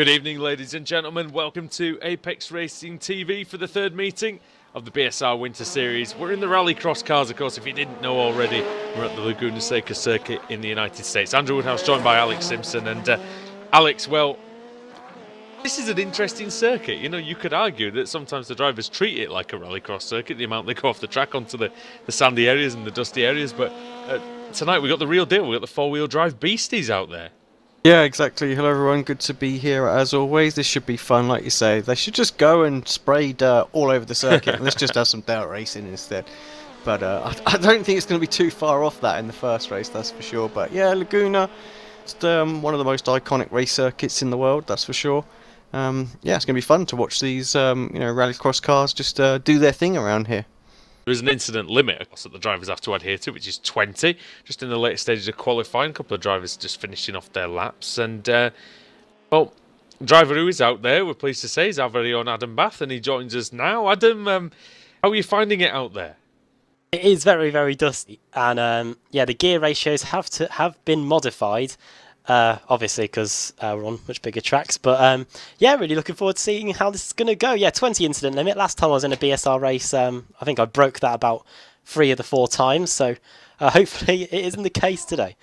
Good evening, ladies and gentlemen. Welcome to Apex Racing TV for the third meeting of the BSR Winter Series. We're in the Rallycross cars, of course, if you didn't know already. We're at the Laguna Seca circuit in the United States. Andrew Woodhouse joined by Alex Simpson. And Alex, well, this is an interesting circuit. You know, you could argue that sometimes the drivers treat it like a Rallycross circuit, the amount they go off the track onto the sandy areas and the dusty areas. But tonight we got the real deal. We got the four-wheel drive beasties out there. Yeah, exactly. Hello everyone, good to be here as always. This should be fun, like you say. They should just go and spray dirt all over the circuit and let's just have some dirt racing instead. But I don't think it's going to be too far off that in the first race, that's for sure. But yeah, Laguna, it's one of the most iconic race circuits in the world, that's for sure. Yeah, it's going to be fun to watch these rallycross cars just do their thing around here. There is an incident limit, of course, that the drivers have to adhere to, which is 20. Just in the later stages of qualifying, a couple of drivers just finishing off their laps. And, well, driver who is out there, we're pleased to say, is our very own Adam Bath, and he joins us now. Adam, how are you finding it out there? It is very, very dusty. And, yeah, the gear ratios have been modified. Obviously, because we're on much bigger tracks. But yeah, really looking forward to seeing how this is going to go. Yeah, 20 incident limit. Last time I was in a BSR race, I think I broke that about 3 of the 4 times. So hopefully it isn't the case today.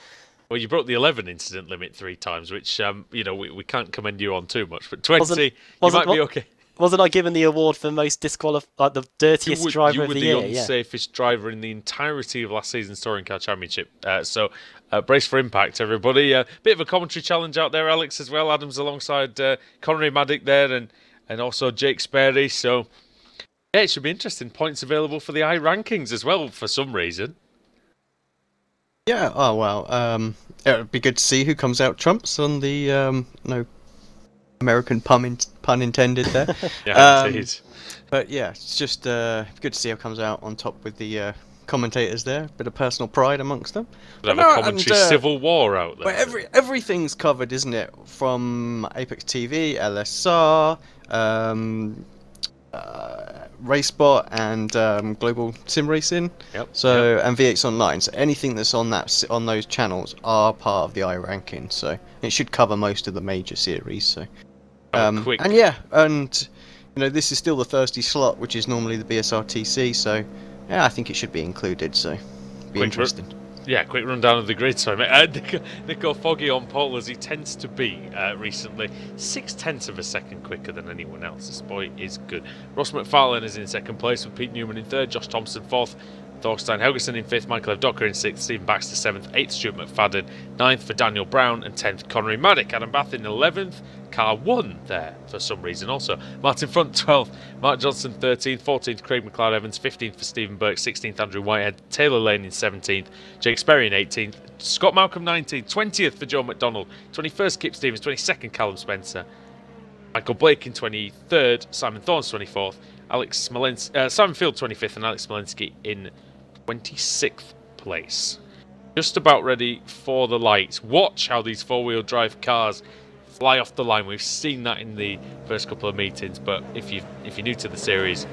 Well, you broke the 11 incident limit 3 times, which, you know, we can't commend you on too much. But 20, you might be okay. Wasn't I given the award for most disqualified, like the dirtiest driver of the year? You were the unsafest driver in the entirety of last season's Touring Car Championship. So brace for impact, everybody. Bit of a commentary challenge out there, Alex, as well. Adam's alongside Connery Maddock there and also Jake Sperry. So, yeah, it should be interesting. Points available for the iRankings as well, for some reason. Yeah, oh, well, it would be good to see who comes out trumps on the, no American pun intended there. Yeah, indeed. But yeah, it's just good to see who comes out on top with the commentators there. Bit of personal pride amongst them. We'll have a commentary civil war out there. But everything's covered, isn't it? From Apex TV, LSR, RaceBot, and Global Sim Racing. Yep. So and V8's Online. So anything that's on those channels are part of the iRanking. So it should cover most of the major series. So. And yeah, and you know, this is still the Thursday slot, which is normally the BSR TC, so yeah, I think it should be included, so be interesting. Yeah, quick rundown of the grid. Sorry, mate. Nico Foggy on pole, as he tends to be recently. 0.6 of a second quicker than anyone else. This boy is good. Ross McFarlane is in second place with Pete Newman in third, Josh Thompson fourth, Thorstein Helgeson in 5th, Michael F. Docker in 6th, Stephen Baxter 7th, 8th Stuart McFadden, 9th for Daniel Brown, and 10th Connery Maddock. Adam Bath in 11th, car 1 there for some reason also. Martin Front 12th, Mark Johnson 13th, 14th Craig McLeod Evans, 15th for Stephen Burke, 16th Andrew Whitehead, Taylor Lane in 17th, Jake Sperry in 18th, Scott Malcolm 19th, 20th for Joe McDonald, 21st Kip Stevens, 22nd Callum Spencer, Michael Blake in 23rd, Simon Thorns 24th, Simon Field 25th, and Alex Smolensky in 26th place. Just about ready for the lights. Watch how these four-wheel drive cars fly off the line. We've seen that in the first couple of meetings, but if you're new to the series,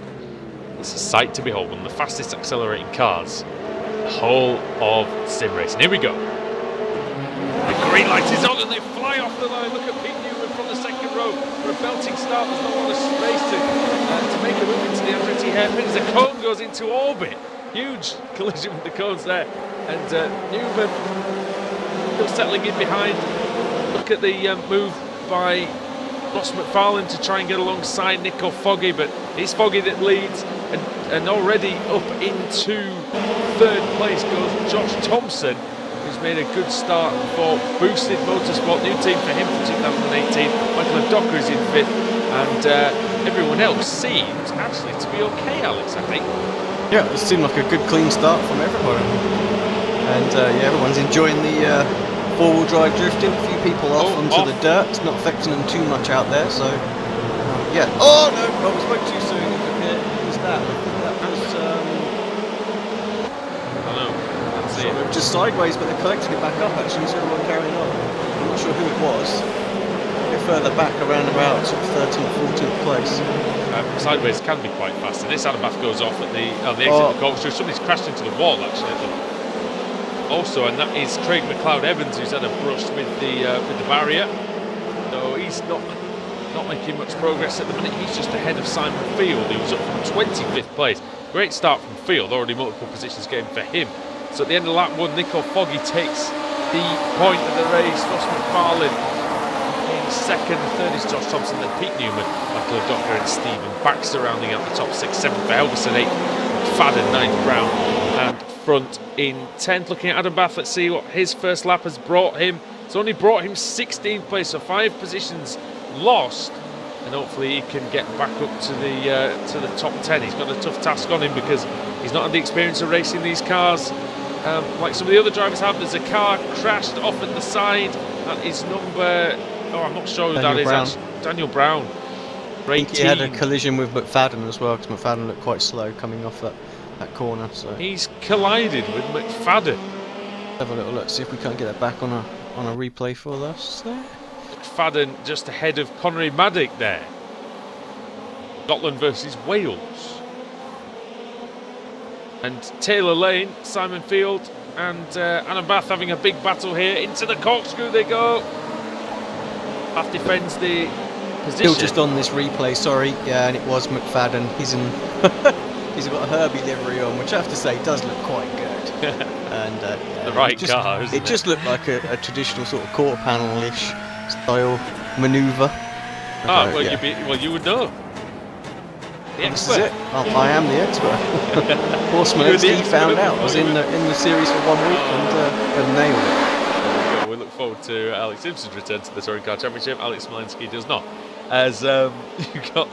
it's a sight to behold. One of the fastest accelerating cars the whole of sim racing. Here we go. The green light is on and they fly off the line. Look at Pete Newman from the second row for a belting start. There's not a lot of space to make a move into the Andretti hairpin as the cone goes into orbit. Huge collision with the cones there, and Newman still settling in behind. Look at the move by Ross McFarlane to try and get alongside Nico Foggy, but it's Foggy that leads, and already up into 3rd place goes Josh Thompson, who's made a good start for Boosted Motorsport, new team for him for 2018. Michael Docker is in 5th, and everyone else seems actually to be okay, Alex, I think. Yeah, it seemed like a good clean start from everybody. And yeah, everyone's enjoying the four-wheel drive drifting. A few people off onto the dirt. It's not affecting them too much out there, so yeah. Oh no, I spoke too soon. What was that? That was I don't know. Let's see it. Just sideways, but they're collecting it back up actually, so everyone carrying on. I'm not sure who it was. A bit further back, around about sort of 13th, 14th place. Sideways can be quite fast, and this Adam Bath goes off at the exit of the corkscrew. Somebody's crashed into the wall actually. Also, and that is Craig McLeod Evans, who's had a brush with the barrier. So he's not not making much progress at the minute. He's just ahead of Simon Field, who was up from 25th place. Great start from Field, already multiple positions game for him. So at the end of lap 1, Nico Foggy takes the point of the race. Ross McFarlane in second, third is Josh Thompson, then Pete Newman, Michael Docker and Stephen Baxter rounding out the top 6, 7th for Helgeson, 8th McFadden, 9th Brown, and front in 10th. Looking at Adam Bath, let's see what his first lap has brought him. It's only brought him 16th place, so 5 positions lost, and hopefully he can get back up to the top 10. He's got a tough task on him because he's not had the experience of racing these cars like some of the other drivers have. There's a car crashed off at the side. That is number, I'm not sure who that is. Actually, Daniel Brown. I think he had a collision with McFadden as well, because McFadden looked quite slow coming off that corner. So he's collided with McFadden. Have a little look, see if we can't get it back on a replay for us there. McFadden just ahead of Connery Maddock there. Scotland versus Wales. And Taylor Lane, Simon Field and Adam Bath having a big battle here. Into the corkscrew they go. Bath defends the position. Still just on this replay, sorry. Yeah, and it was McFadden. He's in. He's got a Herbie livery on, which I have to say does look quite good. And the right car, isn't it? It just looked like a traditional sort of quarter panel-ish style manoeuvre. Well, yeah. you would know. The This expert. is it. I am the expert. Horseman XD found out. I was in the series for 1 week and nailed it. There we go. We look forward to Alex Simpson's return to the Touring Car Championship. Alex Smolensky does not. As you've got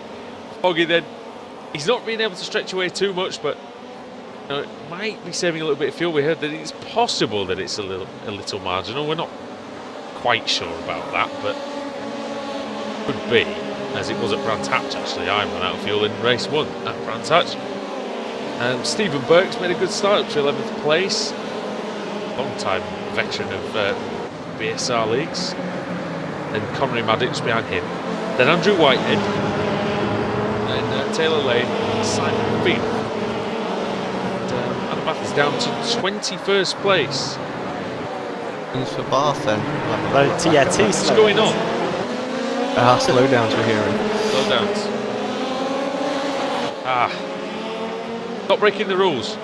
Foggy then. He's not been able to stretch away too much, but it might be saving a little bit of fuel. We heard that it's possible that it's a little marginal. We're not quite sure about that, but could be, as it was at Brands Hatch actually. I ran out of fuel in race 1 at Brands Hatch. And Stephen Burke's made a good start up to 11th place. Long-time veteran of BSR leagues. And Connery Maddox behind him. Then Andrew Whitehead. And Taylor Lane, Simon Field. And Adam Bath is down to 21st place. It's for Bath then. Yeah, 2 What's going on? Slowdowns we're hearing. Slowdowns. Not breaking the rules.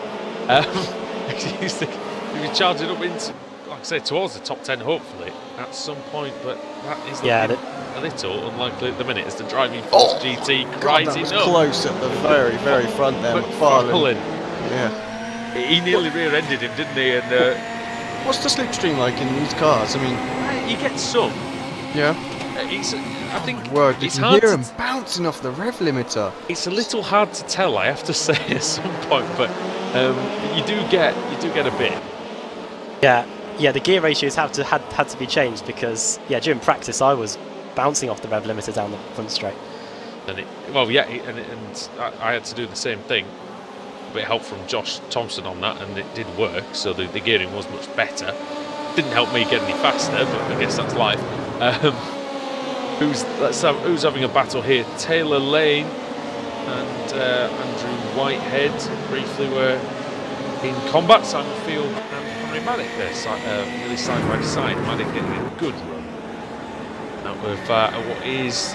You'll be charging up into, like I say, towards the top 10 hopefully at some point, but that is a little unlikely at the minute as the driving force GT rising that was up. Close at the very front there, McFarlane. Yeah. He nearly rear-ended him, didn't he? And what's the slipstream like in these cars? I mean, you get some. Yeah. I think Word, you it's can hard hear to him bouncing off the rev limiter. It's a little hard to tell, I have to say, at some point, but you do get a bit. Yeah, the gear ratios had to be changed because during practice I was bouncing off the rev limiter down the front straight. And and I had to do the same thing. A bit of help from Josh Thompson on that, and it did work. So the gearing was much better. Didn't help me get any faster, but I guess that's life. Who's having a battle here? Taylor Lane and Andrew Whitehead briefly were in combat. Simon Field and Connery Maddock there, really side by side. Maddock getting a good run out of what is,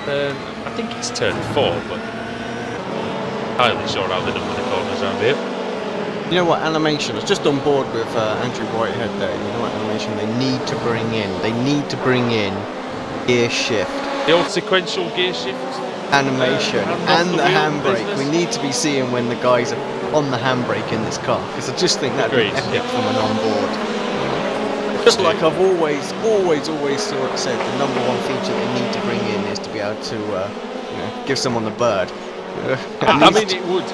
I think it's turn 4, but highly sure how they number the corners around here. You know what, animation, I was just on board with Andrew Whitehead there. You know what animation they need to bring in? They need to bring in gear shift. The old sequential gear shift. Animation and the handbrake. We need to be seeing when the guys are on the handbrake in this car, because I just think that'd be epic from an on-board. Just like I've always sort of said, the #1 feature they need to bring in is to be able to give someone the bird. I mean, it would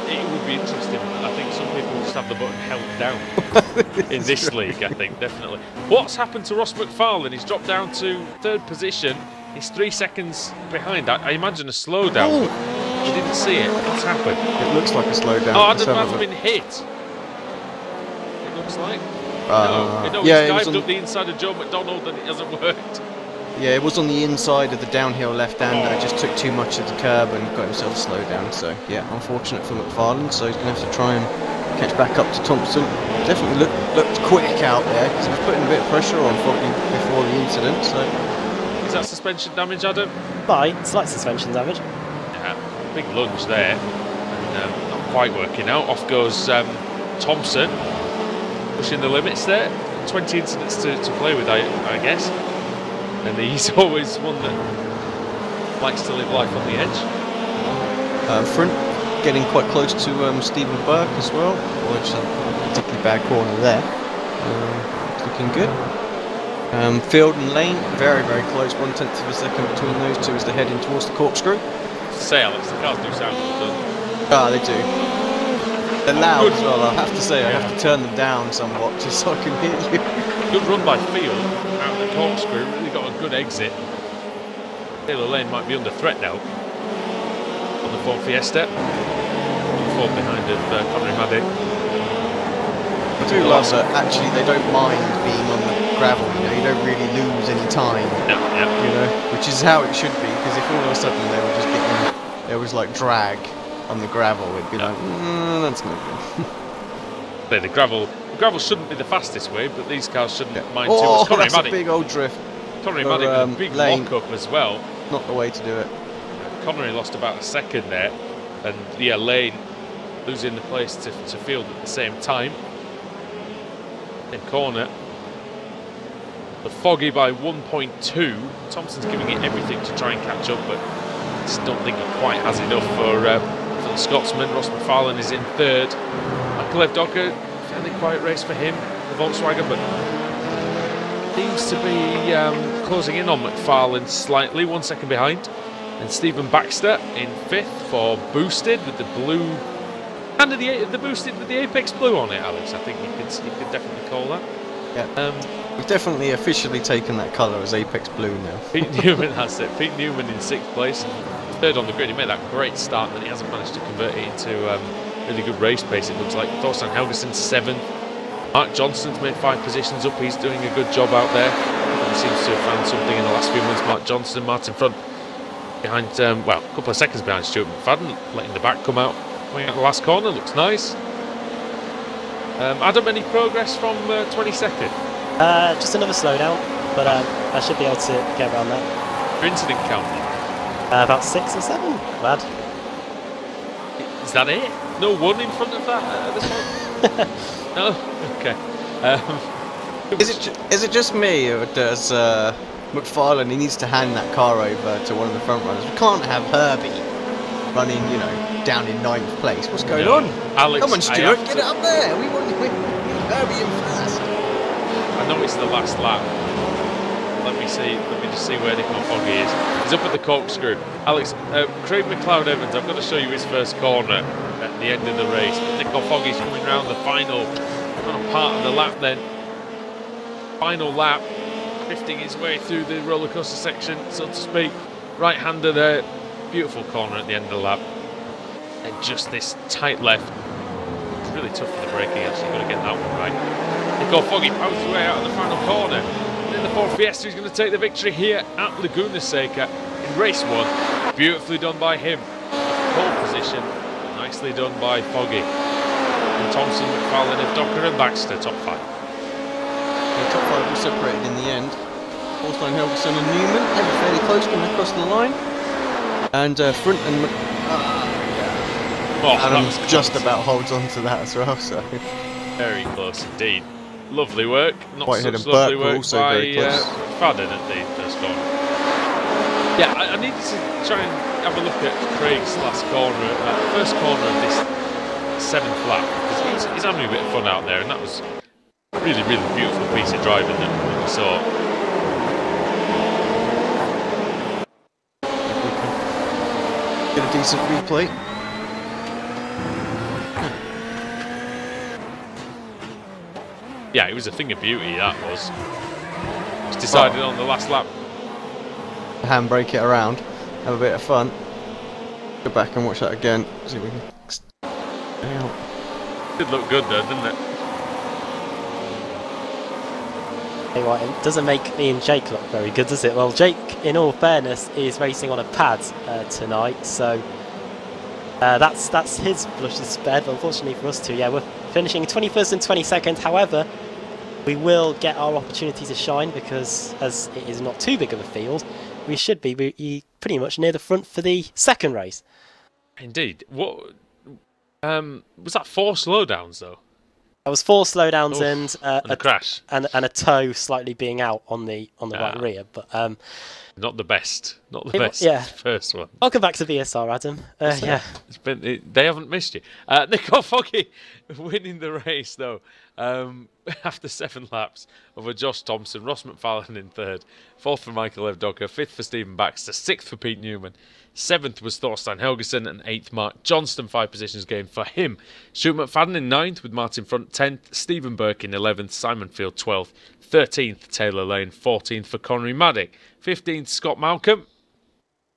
be interesting. I think some people just have the button held down in this league. I think definitely. What's happened to Ross McFarlane? He's dropped down to 3rd position. He's 3 seconds behind. I imagine a slowdown. But you didn't see it. What's happened? It looks like a slowdown. Oh, Adam Bath's been hit. It looks like. No, he's dived up the inside of Joe McDonald and it hasn't worked. Yeah, it was on the inside of the downhill left-hander. Just took too much of the curb and got himself slowed down. So yeah, unfortunate for McFarlane. So he's going to have to try and catch back up to Thompson. Definitely looked quick out there because he was putting a bit of pressure on Foggy before the incident. So Is that suspension damage, Adam? Slight suspension damage. Yeah, big lunge there. And, not quite working out. Off goes Thompson, pushing the limits there. 20 incidents to play with, I guess. And he's always one that likes to live life on the edge. Front getting quite close to Stephen Burke as well, which is a particularly bad corner there. Looking good. Field and Lane, very, very close, 1/10 of a second between those two as they're heading towards the corkscrew. Say, Alex, the cars do sound good. Ah, they do. They're loud as well, I have to say. I have to turn them down somewhat just so I can hear you. Good run by Field out of the corkscrew, really got a good exit. Taylor Lane might be under threat now on the Ford Fiesta. Ford behind of Connery Maddy. I do love that actually they don't mind being on the gravel, you know, you don't really lose any time. Yeah. You know, which is how it should be, because if all of a sudden they were just getting, there was like drag on the gravel, it'd be like, that's no good. The gravel shouldn't be the fastest way, but these cars shouldn't mind too Oh, much. Connery that's a Maddy, big old drift. Connery Maddy with a big lock-up as well. Not the way to do it. Connery lost about a second there, and yeah, Lane losing the place to Field at the same time. In corner, the Foggy by 1.2. Thompson's giving it everything to try and catch up, but I just don't think he quite has enough for the Scotsman. Ross McFarlane is in third. Michael Evdocker, fairly quiet race for him, the Volkswagen, but seems to be closing in on McFarlane slightly, 1 second behind. And Stephen Baxter in fifth for Boosted with the blue. And the Boosted with the Apex blue on it, Alex. I think you could definitely call that. Yeah. We've definitely officially taken that colour as Apex blue now. Pete Newman, that's it. Pete Newman in sixth place. Third on the grid. He made that great start, and he hasn't managed to convert it into really good race pace, it looks like. Thorstein Helgeson seventh. Mark Johnston's made 5 positions up. He's doing a good job out there. He seems to have found something in the last few months. Mark Johnston, Martin Front behind, well, a couple of seconds behind Stuart McFadden, letting the back come out. Coming out the last corner, looks nice. Adam, any progress from 22nd? Just another slowdown, but I should be able to get around that. Your incident count? About 6 or 7, lad. Is that it? No one in front of that at this point? No? Okay. Is it just me, or does McFarlane, he needs to hand that car over to one of the front runners? We can't have Herbie running, you know, down in 9th place. What's going on? Alex, come on, Stuart, get it up there. We want Herbie in first. I know it's the last lap. Let me just see where Nico Foggy is. He's up at the corkscrew. Alex, Craig McLeod Evans, I've got to show you his first corner at the end of the race. Nico Foggy's coming round the final part of the lap then. Final lap, drifting his way through the roller coaster section, so to speak. Right-hander there. Beautiful corner at the end of the lap. And just this tight left. It's really tough for the braking, actually. You've got to get that one right. Nico Foggy powers his way out of the final corner. And then the Ford Fiesta is going to take the victory here at Laguna Seca in race 1. Beautifully done by him. Pole position. Nicely done by Foggy. And Thompson, McFarlane, Docker and Baxter, top 5. The top 5 were separated in the end. Thorstein Helgeson and Newman, they were fairly close coming across the line. And Front and Adam just about holds on to that as well. So very close indeed. Lovely work. Not Whitehead such and lovely Burke work also by very close. Fadden at the first corner. Yeah, I need to try and have a look at Craig's last corner, first corner of this 7th lap, because he's having a bit of fun out there, and that was a really, really beautiful piece of driving that we saw. Get a decent replay. Yeah, it was a thing of beauty, that was. Just decided on the last lap. Handbrake it around, have a bit of fun. Go back and watch that again. See if we can. Did look good though, didn't it? Hey, right, it doesn't make me and Jake look very good, does it? Well, Jake, in all fairness, is racing on a pad tonight, so that's his blushes spared. But unfortunately for us two, yeah, we're finishing 21st and 22nd. However, we will get our opportunity to shine, because as it is not too big of a field, we should be pretty much near the front for the second race. Indeed. What was that? 4 slowdowns though. That was 4 slowdowns and a crash and a toe slightly being out on the right rear, but not the best. Not the best. First one. Welcome back to BSR, Adam. Yeah, it's been they haven't missed you. Nico Foggy winning the race though. After 7 laps over Josh Thompson, Ross McFarlane in 3rd, 4th for Michael Evdocker, 5th for Stephen Baxter, 6th for Pete Newman, 7th was Thorstein Helgeson, and 8th Mark Johnston, 5 positions gained for him. Stuart McFadden in 9th with Martin Front 10th, Stephen Burke in 11th, Simon Field 12th, 13th Taylor Lane, 14th for Connery Maddock, 15th Scott Malcolm,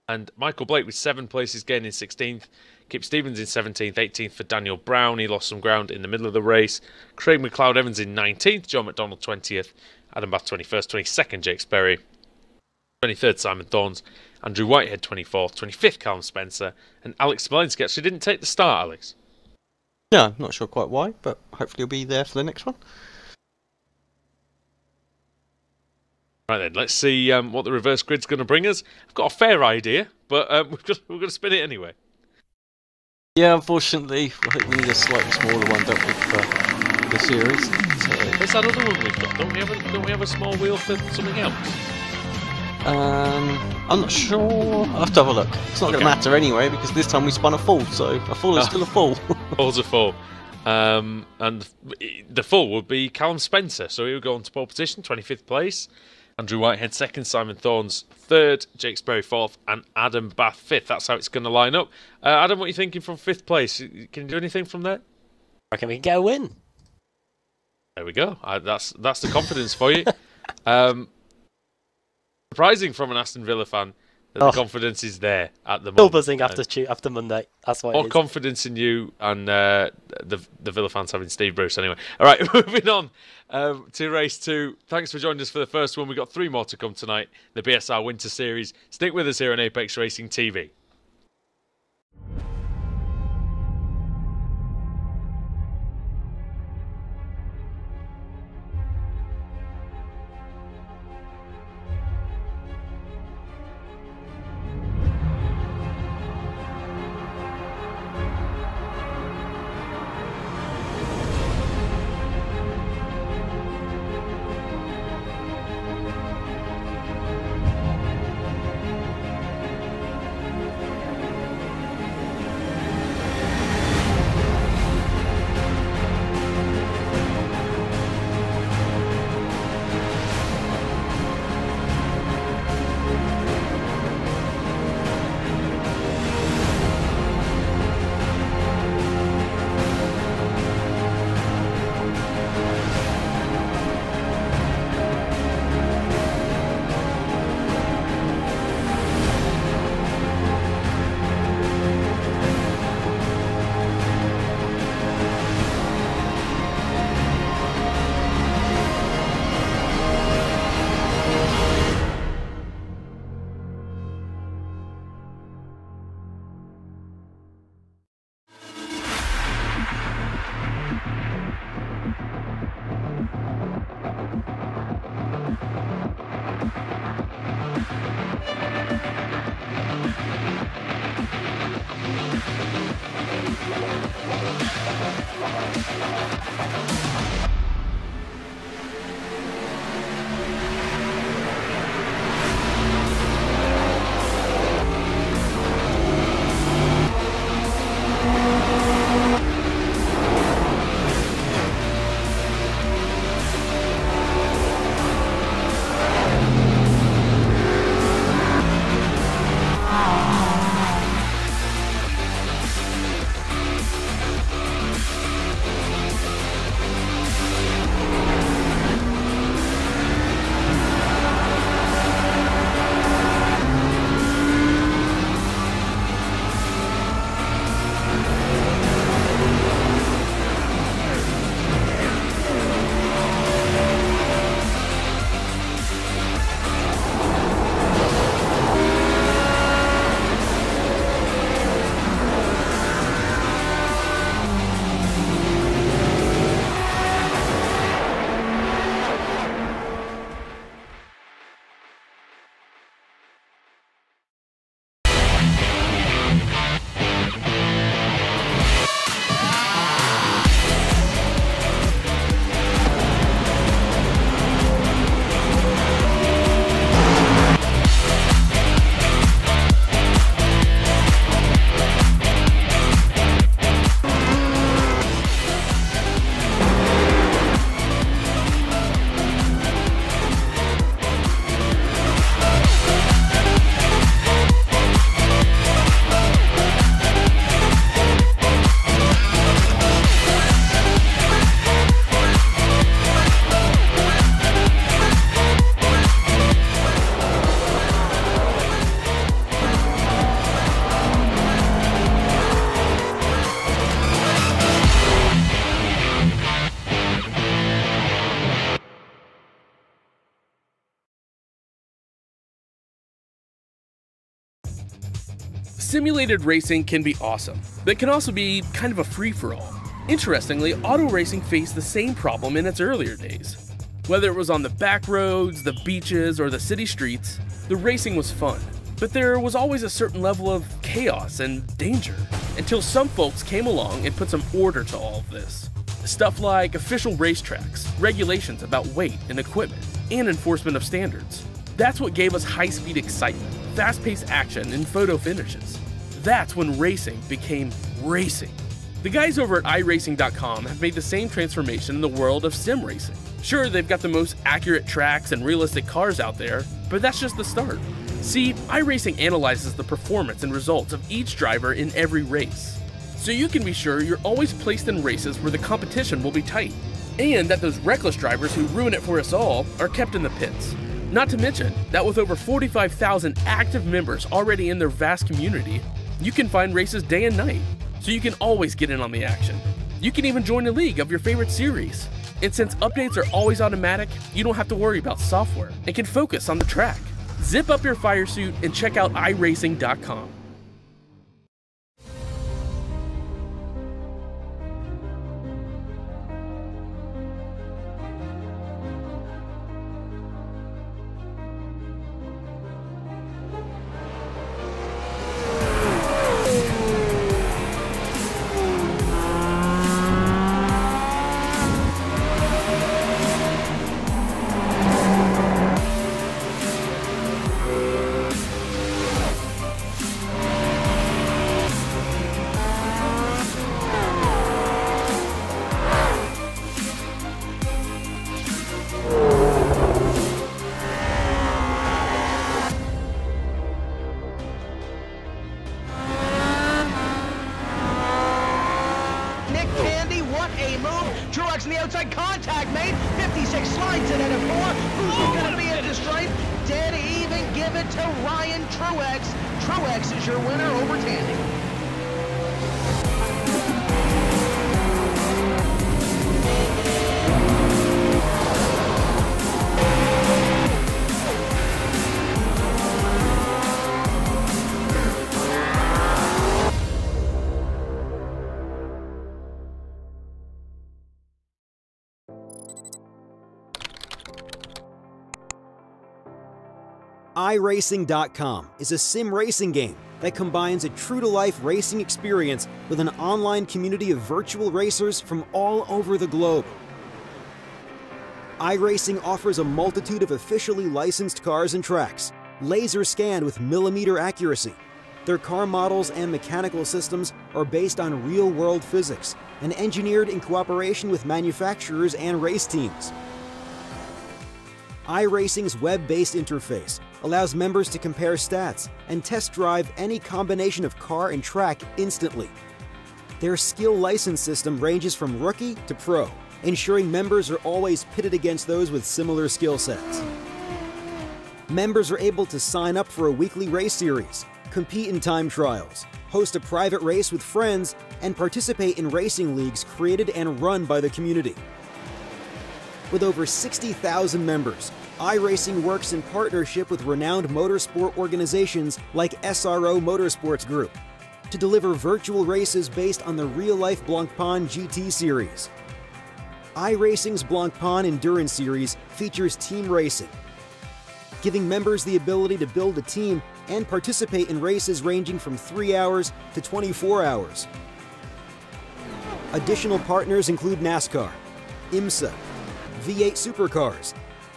and Michael Blake with 7 places gained in 16th. Kip Stevens in 17th, 18th for Daniel Brown. He lost some ground in the middle of the race. Craig McLeod-Evans in 19th, John McDonald 20th, Adam Bath 21st, 22nd Jake Sperry, 23rd Simon Thorns, Andrew Whitehead 24th, 25th Callum Spencer, and Alex Smolinski actually didn't take the start, Alex. Yeah, I'm not sure quite why, but hopefully he'll be there for the next one. Right then, let's see what the reverse grid's going to bring us. I've got a fair idea, but we're going to spin it anyway. Yeah, unfortunately, I think we need a slightly smaller one, don't we, for the series. So, where's that other one we've got? Don't we have a small wheel for something else? I'm not sure. I'll have to have a look. It's not going to matter anyway, because this time we spun a full, so a full is still a full. Full's a full. And the full would be Callum Spencer, so he would go on to pole position, 25th place. Andrew Whitehead 2nd, Simon Thorns 3rd, Jake Sperry 4th, and Adam Bath 5th. That's how it's going to line up. Adam, what are you thinking from 5th place? Can you do anything from there? I reckon we can get a win. There we go. That's the confidence for you. Surprising from an Aston Villa fan that the confidence is there at the moment. Still buzzing after Monday. That's what it is. More confidence in you and the Villa fans having Steve Bruce anyway. All right, moving on to race 2. Thanks for joining us for the first one. We've got 3 more to come tonight. The BSR Winter Series. Stick with us here on Apex Racing TV. Simulated racing can be awesome, but it can also be kind of a free-for-all. Interestingly, auto racing faced the same problem in its earlier days. Whether it was on the back roads, the beaches, or the city streets, the racing was fun. But there was always a certain level of chaos and danger, until some folks came along and put some order to all of this. Stuff like official racetracks, regulations about weight and equipment, and enforcement of standards. That's what gave us high-speed excitement, fast-paced action, and photo finishes. That's when racing became racing. The guys over at iRacing.com have made the same transformation in the world of sim racing. Sure, they've got the most accurate tracks and realistic cars out there, but that's just the start. See, iRacing analyzes the performance and results of each driver in every race, so you can be sure you're always placed in races where the competition will be tight, and that those reckless drivers who ruin it for us all are kept in the pits. Not to mention that with over 45,000 active members already in their vast community, you can find races day and night, so you can always get in on the action. You can even join a league of your favorite series, and since updates are always automatic, you don't have to worry about software and can focus on the track. Zip up your fire suit and check out iRacing.com. Truex in the outside, contact made, 56 slides it into 4, who's going to be into stripe? Dead even, give it to Ryan Truex. Truex is your winner over Tandy. iRacing.com is a sim racing game that combines a true-to-life racing experience with an online community of virtual racers from all over the globe. iRacing offers a multitude of officially licensed cars and tracks, laser scanned with millimeter accuracy. Their car models and mechanical systems are based on real-world physics and engineered in cooperation with manufacturers and race teams. iRacing's web-based interface allows members to compare stats and test drive any combination of car and track instantly. Their skill license system ranges from rookie to pro, ensuring members are always pitted against those with similar skill sets. Members are able to sign up for a weekly race series, compete in time trials, host a private race with friends, and participate in racing leagues created and run by the community. With over 60,000 members, iRacing works in partnership with renowned motorsport organizations like SRO Motorsports Group to deliver virtual races based on the real-life Blancpain GT series. iRacing's Blancpain Endurance Series features team racing, giving members the ability to build a team and participate in races ranging from 3 hours to 24 hours. Additional partners include NASCAR, IMSA, V8 Supercars,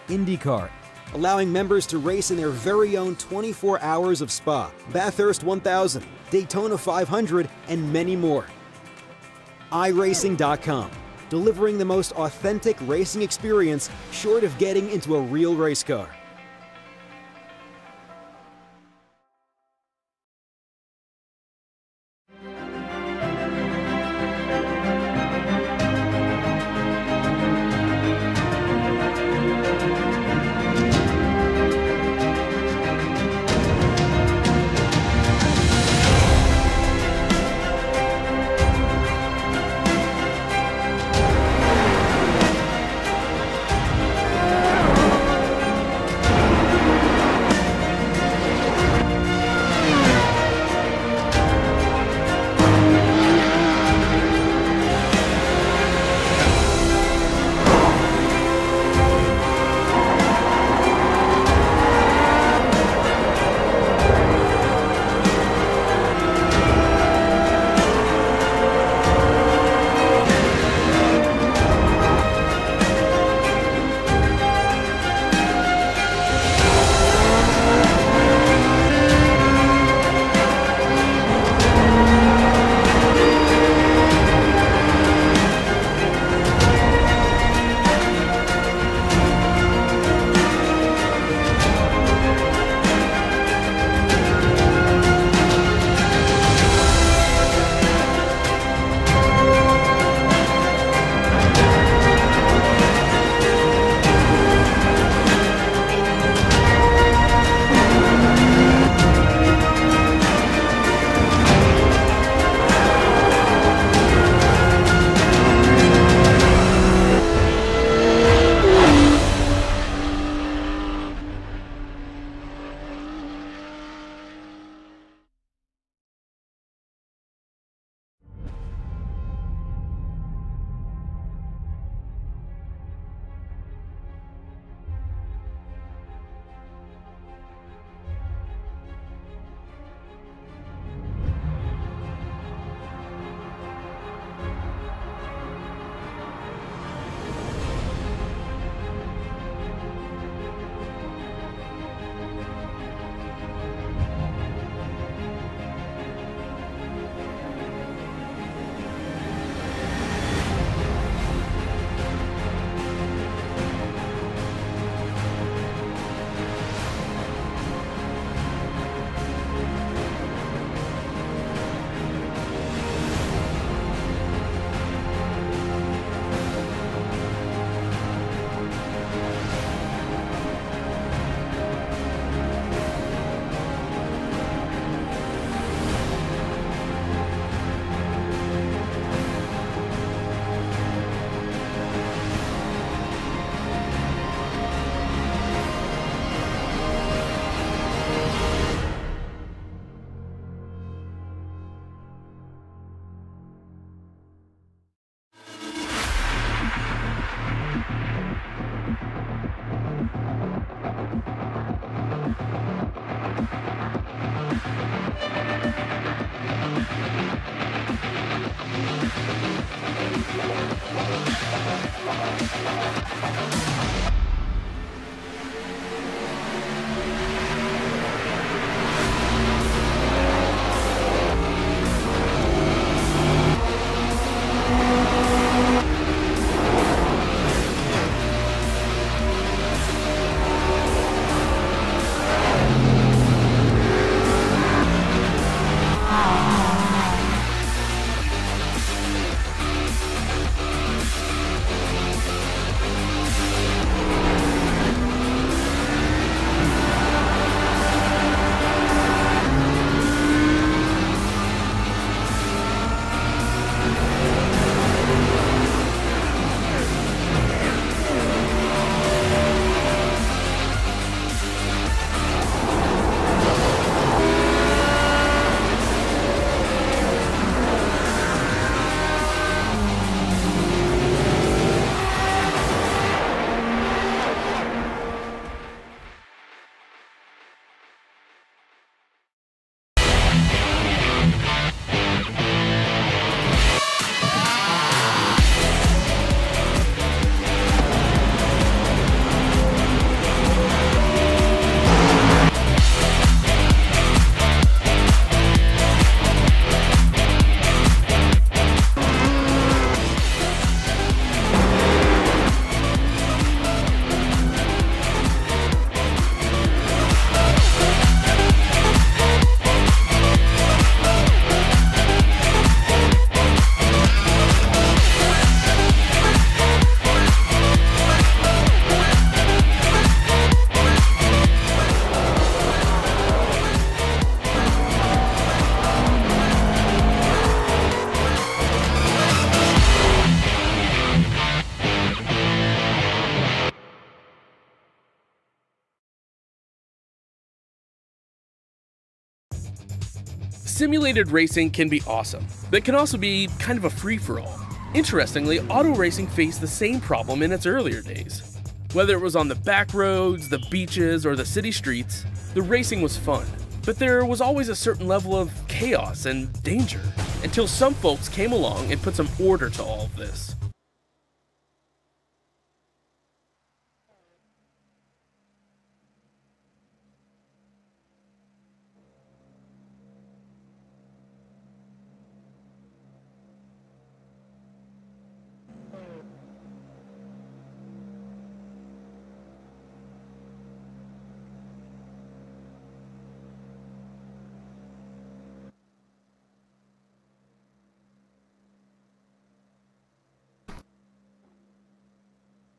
IndyCar, allowing members to race in their very own 24 hours of Spa, Bathurst 1000, Daytona 500, and many more. iRacing.com, delivering the most authentic racing experience short of getting into a real race car. Simulated racing can be awesome, but can also be kind of a free-for-all. Interestingly, auto racing faced the same problem in its earlier days. Whether it was on the back roads, the beaches, or the city streets, the racing was fun. But there was always a certain level of chaos and danger, until some folks came along and put some order to all of this.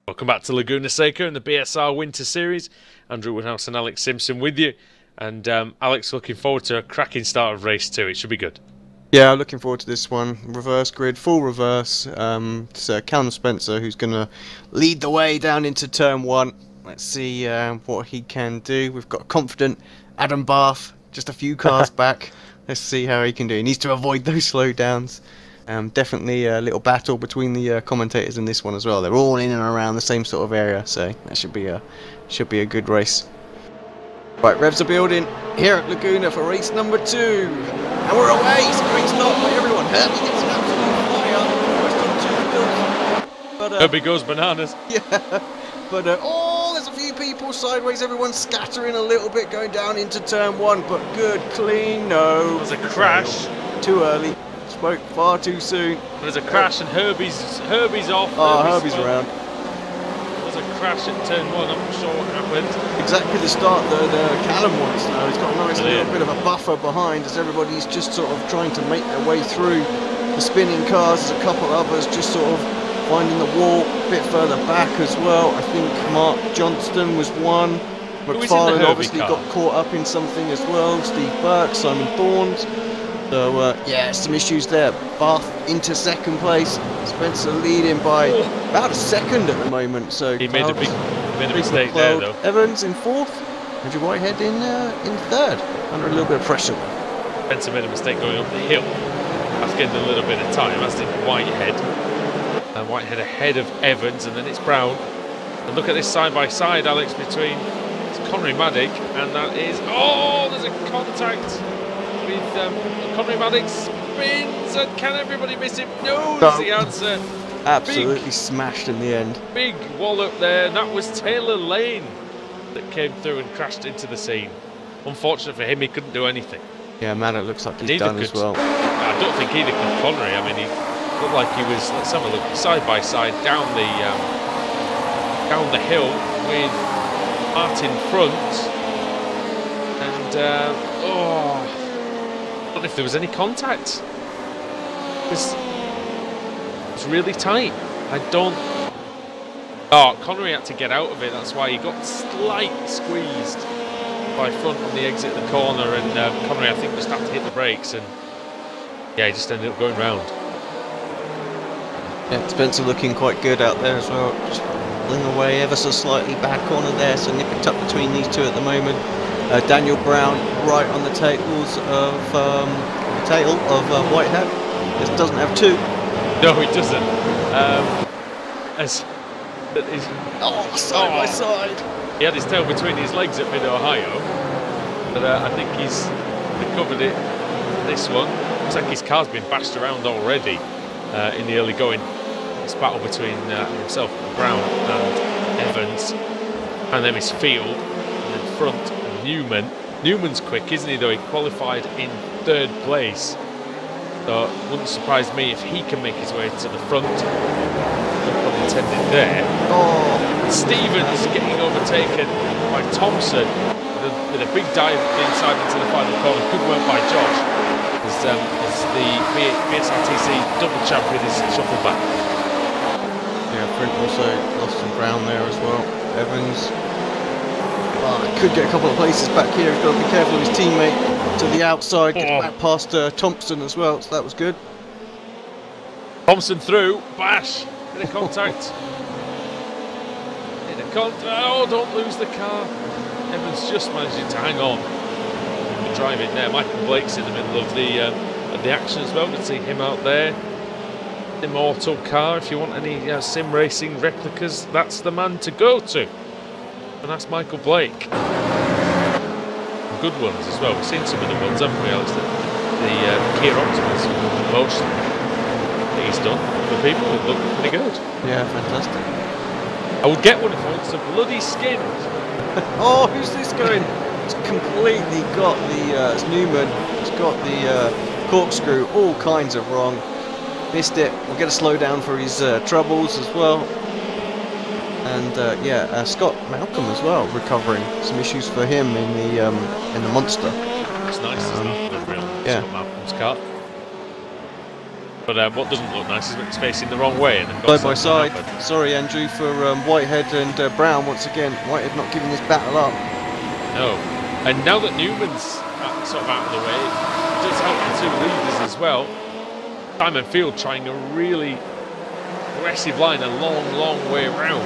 Welcome back to Laguna Seca and the BSR Winter Series. Andrew Woodhouse and Alex Simpson with you. And Alex, looking forward to a cracking start of race 2. It should be good. Yeah, looking forward to this one. Reverse grid, full reverse. It's Callum Spencer who's going to lead the way down into turn 1. Let's see what he can do. We've got confident Adam Barth, just a few cars back. Let's see how he can do. He needs to avoid those slowdowns. Definitely a little battle between the commentators in this one as well. They're all in and around the same sort of area, so that should be a good race. Right, revs are building here at Laguna for race number 2, and we're away. It's a great start by everyone. Herbie gets an absolute fire. Herbie goes bananas. Yeah, but there's a few people sideways. Everyone's scattering a little bit, going down into turn 1. But good, clean. No, there's a crash. Too early. Spoke far too soon. There's a crash and Herbie's off. Oh, Herbie's around. There's a crash at turn 1. I'm not sure what happened. Exactly the start that Callum wants now. He's got a nice little bit of a buffer behind as everybody's just sort of trying to make their way through the spinning cars. There's a couple others just sort of finding the wall a bit further back as well. I think Mark Johnston was one. McFarlane obviously got caught up in something as well. Steve Burke, Simon Thorns. So, yeah, some issues there. Bath into second place. Spencer leading by about a second at the moment. So he made a big mistake there, though. Evans in 4th. Andrew Whitehead in 3rd. Under a little bit of pressure. Spencer made a mistake going up the hill. That's getting a little bit of time. That's in Whitehead. And Whitehead ahead of Evans, and then it's Brown. And look at this side-by-side, Alex, between Connery Maddock, and that is... Oh, there's a contact with Connery Maddock spins, and can everybody miss him? No, is the answer. absolutely smashed in the end. Big wallop there, and that was Taylor Lane that came through and crashed into the scene. Unfortunate for him, he couldn't do anything. Yeah, man, it looks like he's done as well. I don't think either could Connery. I mean, he looked like he was, let's have a look, side by side down the hill with Martin front. And, I don't know if there was any contact. It was really tight. I don't... Oh, Connery had to get out of it. That's why he got slight squeezed by front on the exit of the corner, and Connery, I think, just had to hit the brakes, and yeah, he just ended up going round. Yeah, Spencer looking quite good out there as well. Just pulling away ever so slightly, bad corner there, so nip it up between these two at the moment. Daniel Brown right on the tails of Whitehead. This doesn't have two. No, he doesn't. Side by side. He had his tail between his legs at Mid-Ohio, but I think he's recovered it. This one looks like his car's been bashed around already in the early going. This battle between himself, Brown, and Evans, and then his Field, and then front Newman. Newman's quick, isn't he? Though he qualified in 3rd place, so it wouldn't surprise me if he can make his way to the front. No pun intended there. Stevens getting overtaken by Thompson with a big dive inside into the final corner. Good work by Josh as the BSRTC double champion is shuffled back. Yeah, Print also lost some ground there as well. Evans could get a couple of places back here. He's got to be careful of his teammate to the outside. Gets back past Thompson as well, so that was good. Thompson through, bash, bit of contact. Oh, don't lose the car. Evans just managing to hang on. Driving there. Michael Blake's in the middle of the action as well. We can see him out there. Immortal car. If you want any sim racing replicas, that's the man to go to. And that's Michael Blake. Good ones as well. We've seen some of the ones, haven't we, Alex? The Kia Optimus motion that he's done for people. It look pretty good. Yeah, fantastic. I would get one if I wanted to bloody skin. Oh, who's this going? It's completely got the it's Newman. It's got the corkscrew all kinds of wrong. Missed it. We'll get a slowdown for his troubles as well. And Scott Malcolm as well, recovering some issues for him in the Monster. It's nice, isn't it? The real Scott Malcolm's car. But what doesn't look nice is when it's facing the wrong way. And side by side. Sorry, Andrew, for Whitehead and Brown once again. Whitehead not giving this battle up. No. And now that Newman's sort of out of the way, it does help the two leaders as well. Simon Field trying a really aggressive line, a long way around.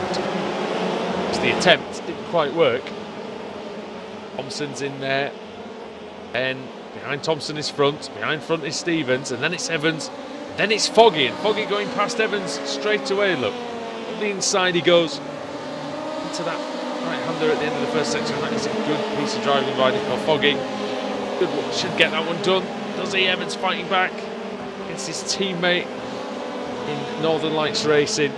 It's the attempt, didn't quite work. Thompson's in there. And behind Thompson is front. Behind front is Stevens. And then it's Evans. Then it's Foggy, and Foggy going past Evans straight away, look. On the inside he goes into that right-hander at the end of the first section. That is a good piece of driving by Nico Foggy. Good one, should get that one done. Does he? Evans fighting back against his teammate in Northern Lights Racing.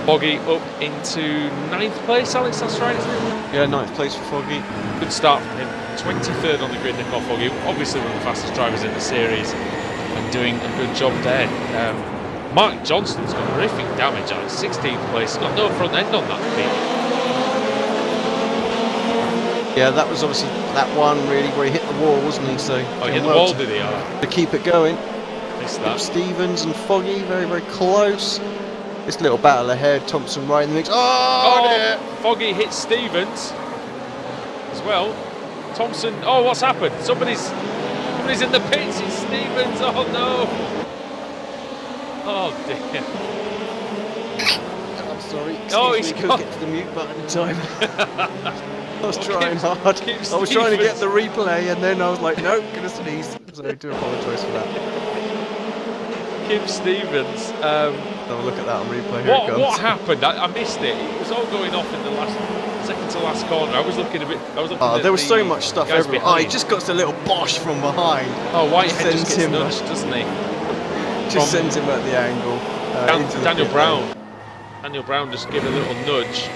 Foggy up into 9th place, Alex, that's right, isn't it? Yeah, 9th place for Foggy. Good start from him. 23rd on the grid, Nico Foggy. Obviously one of the fastest drivers in the series. And doing a good job there. Mark Johnston's got horrific damage on 16th place. Got no front end on that thing. Yeah, that was obviously that one really where he hit the wall, wasn't he? So he hit the wall, did he? To keep it going. Missed that. Stevens and Foggy very close. This little battle ahead. Thompson right in the mix. Oh, Foggy hits Stevens as well. Thompson. Oh, what's happened? Somebody's in the pits. It's Stevens. Oh no. Oh dear. I'm sorry. He's got get to the mute button in time. I was trying hard. I was trying to get the replay, and then I was like, nope, gonna sneeze. So I do apologise for that. Kim Stevens. Have a look at that on replay. Here it comes. What happened? I missed it. It was all going off in the second to last corner. I was looking a bit. There was so much stuff everywhere. He just got a little bosh from behind. Oh, Whitehead just gets nudged, doesn't he? Just sends him at the angle. Into the Daniel pit Brown. lane. Daniel Brown just gave a little nudge,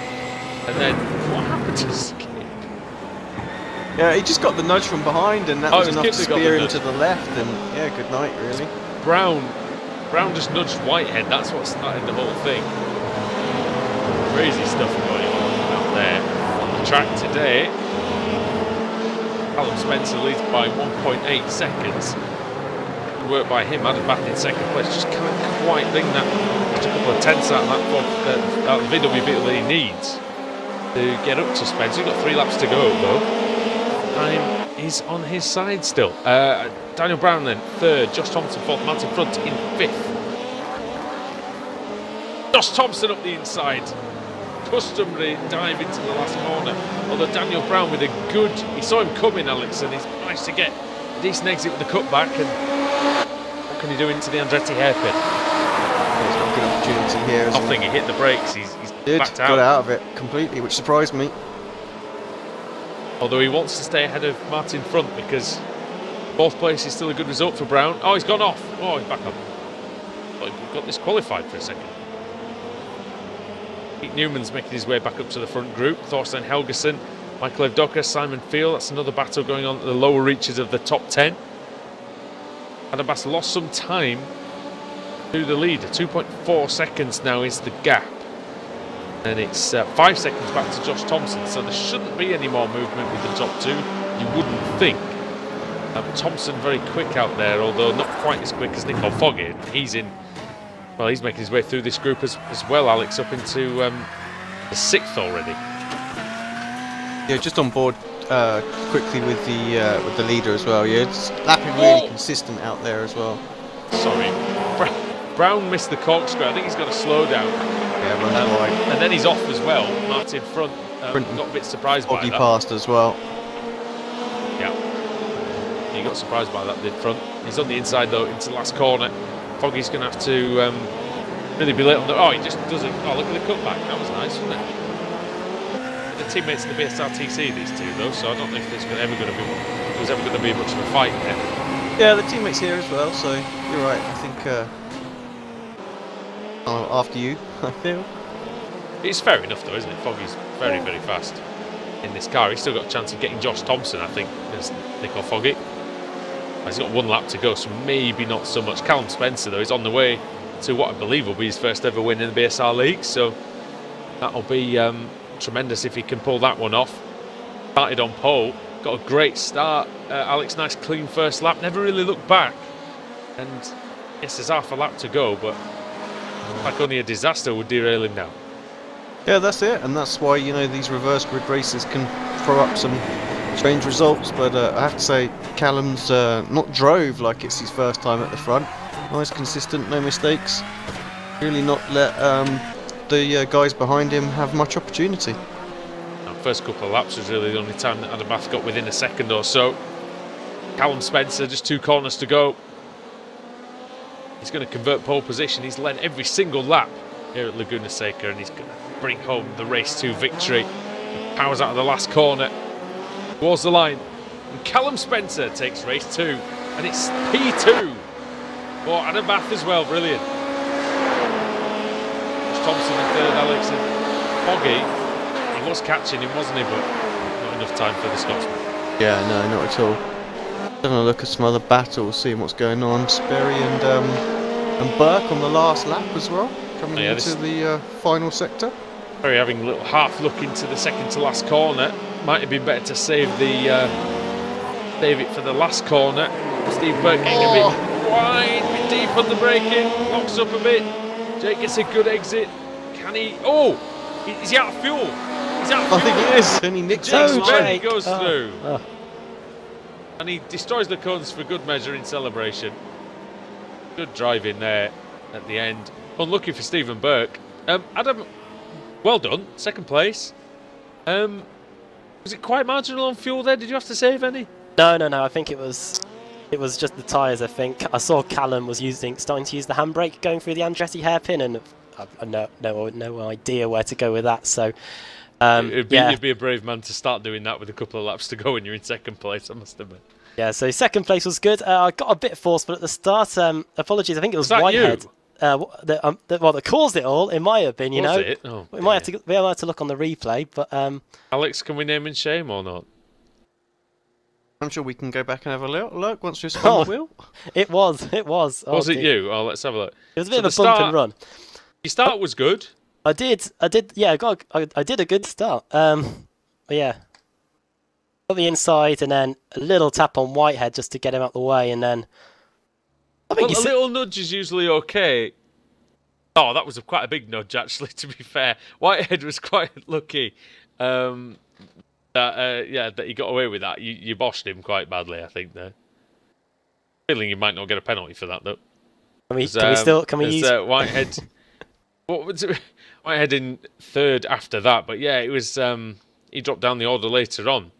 and then what happened to Skip? Yeah, he just got the nudge from behind, and that was enough to Skip that got spear the him to the left. And yeah, good night, really. Brown just nudged Whitehead. That's what started the whole thing. Crazy stuff going on out there on the track today. Callum Spencer leads by 1.8 seconds. Good work by him. Adam Bath in second place. Just can't quite ring that. Just a couple of tenths out of that VW Beetle that he needs to get up to Spencer. He's got 3 laps to go though. Time is on his side still. Daniel Brown then third. Josh Thompson fourth. Martin Front in fifth. Josh Thompson up the inside. Customary dive into the last corner. Although Daniel Brown with a good, he saw him coming, Alex, and he's managed to get a decent exit with the cutback. And what can he do into the Andretti hairpin? He's got a good opportunity here. I think he hit the brakes. He's backed out. Got out of it completely, which surprised me. Although he wants to stay ahead of Martin Front because fourth place is still a good result for Brown. Oh, he's gone off. Oh, he's back up. But he got disqualified for a second. Pete Newman's making his way back up to the front group. Thorstein Helgeson, Michael Evdoka, Simon Field. That's another battle going on at the lower reaches of the top 10. Adam Bass lost some time to the leader. 2.4 seconds now is the gap. And it's 5 seconds back to Josh Thompson. So there shouldn't be any more movement with the top 2. You wouldn't think. Thompson very quick out there, although not quite as quick as Nicole Foggy. He's in. Well, he's making his way through this group as well, Alex, up into the 6th already. Yeah, just on board quickly with the leader as well. Yeah, it's lapping really consistent out there as well. Sorry, Brown missed the corkscrew. I think he's got to slow down. Yeah, runs wide. And then he's off as well. Martin Front got a bit surprised by that. Passed as well. Yeah, he got surprised by that mid front. He's on the inside though into the last corner. Foggy's going to have to really be late on the... Oh, he just doesn't... Oh, look at the cutback. That was nice, wasn't it? The teammates in the BSR TC, these two, though, so I don't know if there's ever going to be much of a fight there. Yeah, the teammates here as well, so you're right. I think after you, I feel. It's fair enough, though, isn't it? Foggy's very, very fast in this car. He's still got a chance of getting Josh Thompson, I think, as Nicole Foggy. He's got 1 lap to go, so maybe not so much. Callum Spencer, though, is on the way to what I believe will be his first ever win in the BSR League, so that'll be tremendous if he can pull that one off. Started on pole, got a great start. Alex, nice clean first lap, never really looked back. And yes, there's half a lap to go, but like only a disaster would derail him now. Yeah, that's it, and that's why, you know, these reverse grid races can throw up some strange results, but I have to say Callum's not drove like it's his first time at the front. Nice, consistent, no mistakes. Really not let the guys behind him have much opportunity. Now, first couple of laps was really the only time that Adam Bath got within a second or so. Callum Spencer, just 2 corners to go. He's going to convert pole position. He's led every single lap here at Laguna Seca, and he's going to bring home the race 2 victory. He powers out of the last corner towards the line, and Callum Spencer takes race 2, and it's P2 for Adam Bath as well. Brilliant. Josh Thompson in third, Alex, and Foggy, he was catching him, wasn't he, but not enough time for the Scotsman. Yeah, no, not at all. Having a look at some other battles, seeing what's going on. Sperry and Burke on the last lap as well, coming into the final sector. Sperry having a little half look into the second to last corner. Might have been better to save it for the last corner. Steve Burke getting a bit wide, a bit deep on the braking, locks up a bit. Jake gets a good exit. Can he? Oh, is he out of fuel? He's out of fuel. I think he is, and he nicks Jake's it. barely goes through. And he destroys the cones for good measure in celebration. Good driving there at the end. Unlucky for Stephen Burke. Adam, well done, second place. Was it quite marginal on fuel there? Did you have to save any? No. I think it was just the tyres. I think I saw Callum was starting to use the handbrake going through the Andretti hairpin, and I've no idea where to go with that. So you'd be a brave man to start doing that with a couple of laps to go when you're in second place, I must admit. Yeah, so second place was good. I got a bit forceful at the start. Apologies, I think it was that Whitehead. you? That caused it all, in my opinion. Was You know, it? Oh, we might have to look on the replay, but Alex, can we name and shame or not? I'm sure we can go back and have a look once we've spun the wheel. It was. Oh, Was it dear. you? Oh, let's have a look. It was a bit of a bump and run. Your start was good. I did. Yeah, I did a good start. But yeah, got the inside and then a little tap on Whitehead just to get him out the way, and then I think Well, a little nudge is usually okay. Oh, that was quite a big nudge, actually, to be fair. Whitehead was quite lucky that he got away with that. You boshed him quite badly, I think, there. Feeling you might not get a penalty for that, though. Can we use Whitehead? What was it? Whitehead in third after that, but yeah, it was. He dropped down the order later on.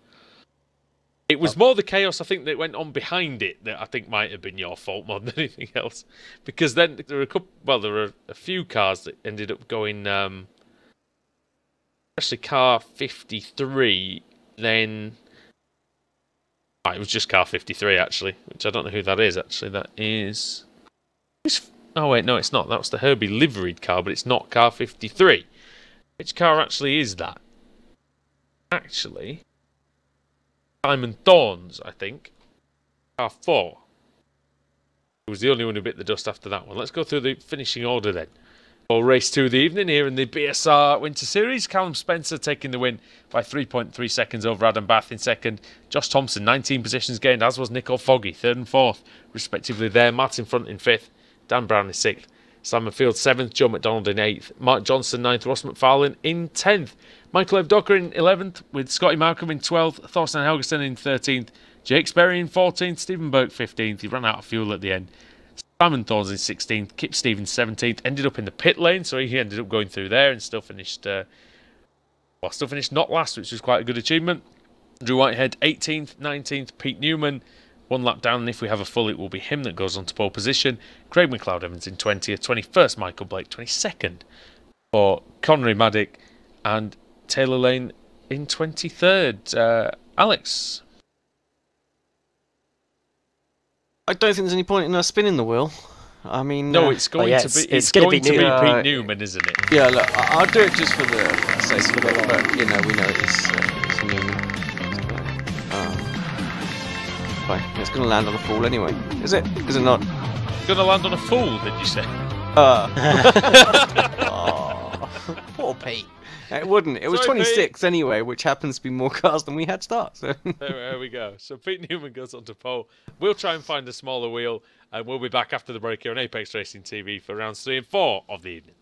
It was more the chaos, I think, that went on behind it that I think might have been your fault more than anything else. Because then there were a few cars that ended up going, especially car 53, then... it was just car 53, actually, which I don't know who that is, actually. That is... Oh, wait, no, it's not. That was the Herbie liveried car, but it's not car 53. Which car actually is that? Actually... Simon Thorne's, I think. Car 4. He was the only one who bit the dust after that one. Let's go through the finishing order then. For race 2 of the evening here in the BSR Winter Series. Callum Spencer taking the win by 3.3 seconds over Adam Bath in second. Josh Thompson, 19 positions gained, as was Nico Foggy, third and fourth, respectively there. Martin Front in fifth. Dan Brown in sixth. Simon Field 7th. Joe McDonald in 8th. Mark Johnson 9th. Ross McFarlane in 10th. Michael Evdocker in 11th, with Scotty Markham in 12th, Thorsten Helgeson in 13th, Jake Sperry in 14th, Stephen Burke 15th. He ran out of fuel at the end. Simon Thorns in 16th, Kip Stevens 17th, ended up in the pit lane, so he ended up going through there and still finished not last, which was quite a good achievement. Drew Whitehead 18th, 19th, Pete Newman, one lap down, and if we have a full, it will be him that goes on to pole position. Craig McLeod-Evans in 20th, 21st, Michael Blake, 22nd for Connery Maddock, and Taylor Lane in 23rd. Alex? I don't think there's any point in us spinning the wheel. I mean... No, it's going to be Pete Newman, isn't it? Yeah, look, I'll do it just for the sake of it, but, you know, we know it's Newman. Fine, it's going to land on a fall anyway. Is it? Is it not? It's going to land on a fool, did you say? Oh, poor Pete. It wouldn't. It was 26 anyway, which happens to be more cars than we had start. So. There we go. So Pete Newman goes on to pole. We'll try and find a smaller wheel, and we'll be back after the break here on Apex Racing TV for rounds 3 and 4 of the evening.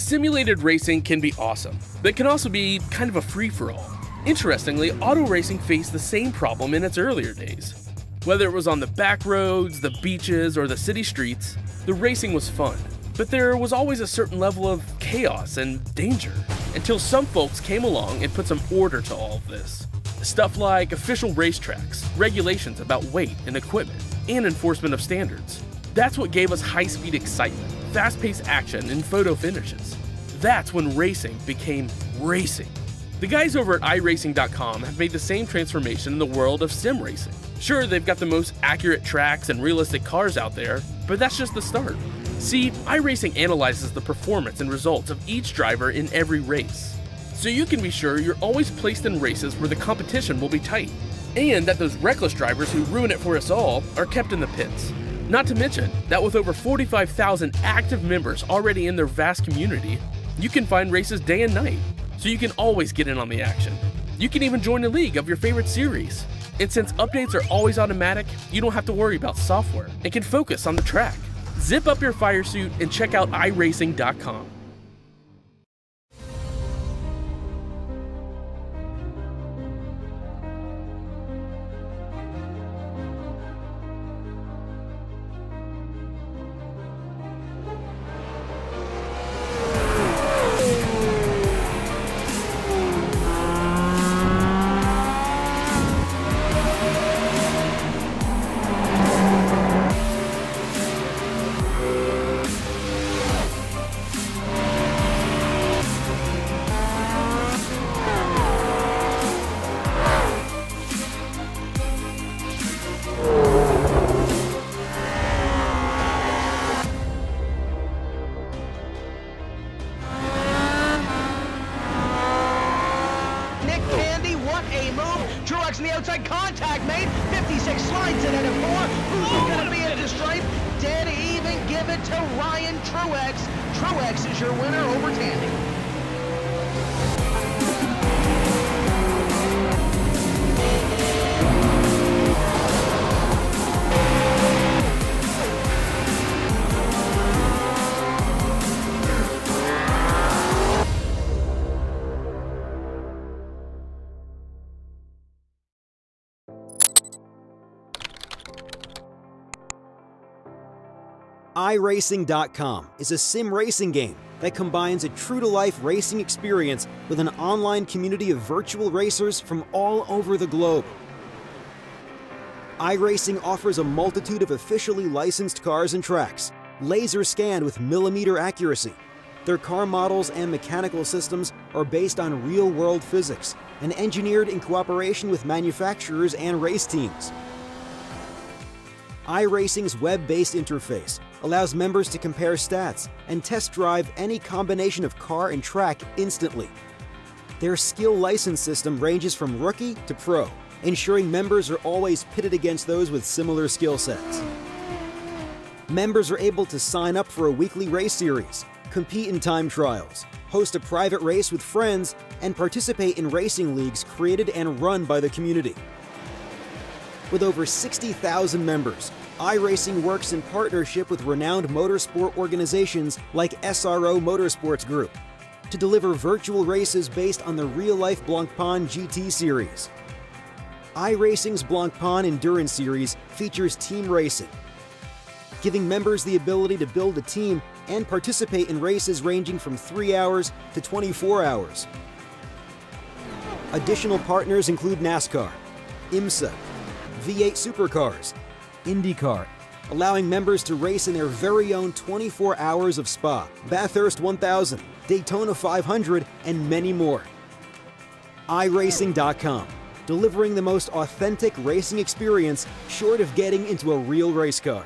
Simulated racing can be awesome, but it can also be kind of a free-for-all. Interestingly, auto racing faced the same problem in its earlier days. Whether it was on the back roads, the beaches, or the city streets, the racing was fun. But there was always a certain level of chaos and danger, until some folks came along and put some order to all of this. Stuff like official racetracks, regulations about weight and equipment, and enforcement of standards. That's what gave us high-speed excitement, fast-paced action, and photo finishes. That's when racing became racing. The guys over at iRacing.com have made the same transformation in the world of sim racing. Sure, they've got the most accurate tracks and realistic cars out there, but that's just the start. See, iRacing analyzes the performance and results of each driver in every race, so you can be sure you're always placed in races where the competition will be tight, and that those reckless drivers who ruin it for us all are kept in the pits. Not to mention that with over 45,000 active members already in their vast community, you can find races day and night, so you can always get in on the action. You can even join a league of your favorite series. And since updates are always automatic, you don't have to worry about software and can focus on the track. Zip up your fire suit and check out iRacing.com. Truex in the outside, contact made, 56 slides it into 4, who's going to be at the stripe? Dead even, give it to Ryan Truex. Truex is your winner over Tandy. iRacing.com is a sim racing game that combines a true-to-life racing experience with an online community of virtual racers from all over the globe. iRacing offers a multitude of officially licensed cars and tracks, laser scanned with millimeter accuracy. Their car models and mechanical systems are based on real-world physics and engineered in cooperation with manufacturers and race teams. iRacing's web-based interface allows members to compare stats and test drive any combination of car and track instantly. Their skill license system ranges from rookie to pro, ensuring members are always pitted against those with similar skill sets. Members are able to sign up for a weekly race series, compete in time trials, host a private race with friends, and participate in racing leagues created and run by the community. With over 60,000 members, iRacing works in partnership with renowned motorsport organizations like SRO Motorsports Group to deliver virtual races based on the real-life Blancpain GT series. iRacing's Blancpain Endurance Series features team racing, giving members the ability to build a team and participate in races ranging from 3 hours to 24 hours. Additional partners include NASCAR, IMSA, V8 Supercars, IndyCar, allowing members to race in their very own 24 hours of Spa, Bathurst 1000, Daytona 500, and many more. iRacing.com, delivering the most authentic racing experience short of getting into a real race car.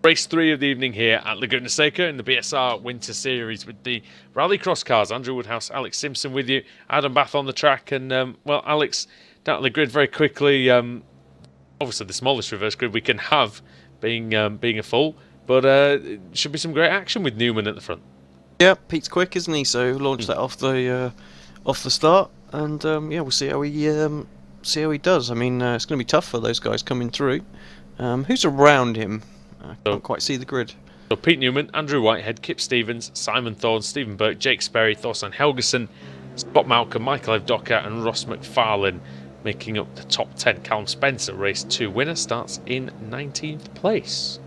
Race 3 of the evening here at Laguna Seca in the BSR Winter Series with the Rallycross cars. Andrew Woodhouse, Alex Simpson with you, Adam Bath on the track, and well, Alex down the grid very quickly. Obviously, the smallest reverse grid we can have, being a full, but it should be some great action with Newman at the front. Yeah, Pete's quick, isn't he? So launch that off the start, and yeah, we'll see how he does. I mean, it's going to be tough for those guys coming through. Who's around him? I can't quite see the grid. So Pete Newman, Andrew Whitehead, Kip Stevens, Simon Thorne, Stephen Burke, Jake Sperry, Thorstein Helgeson, Scott Malcolm, Michael Evdoka and Ross McFarlane making up the top 10. Callum Spencer, race 2 winner, starts in 19th place.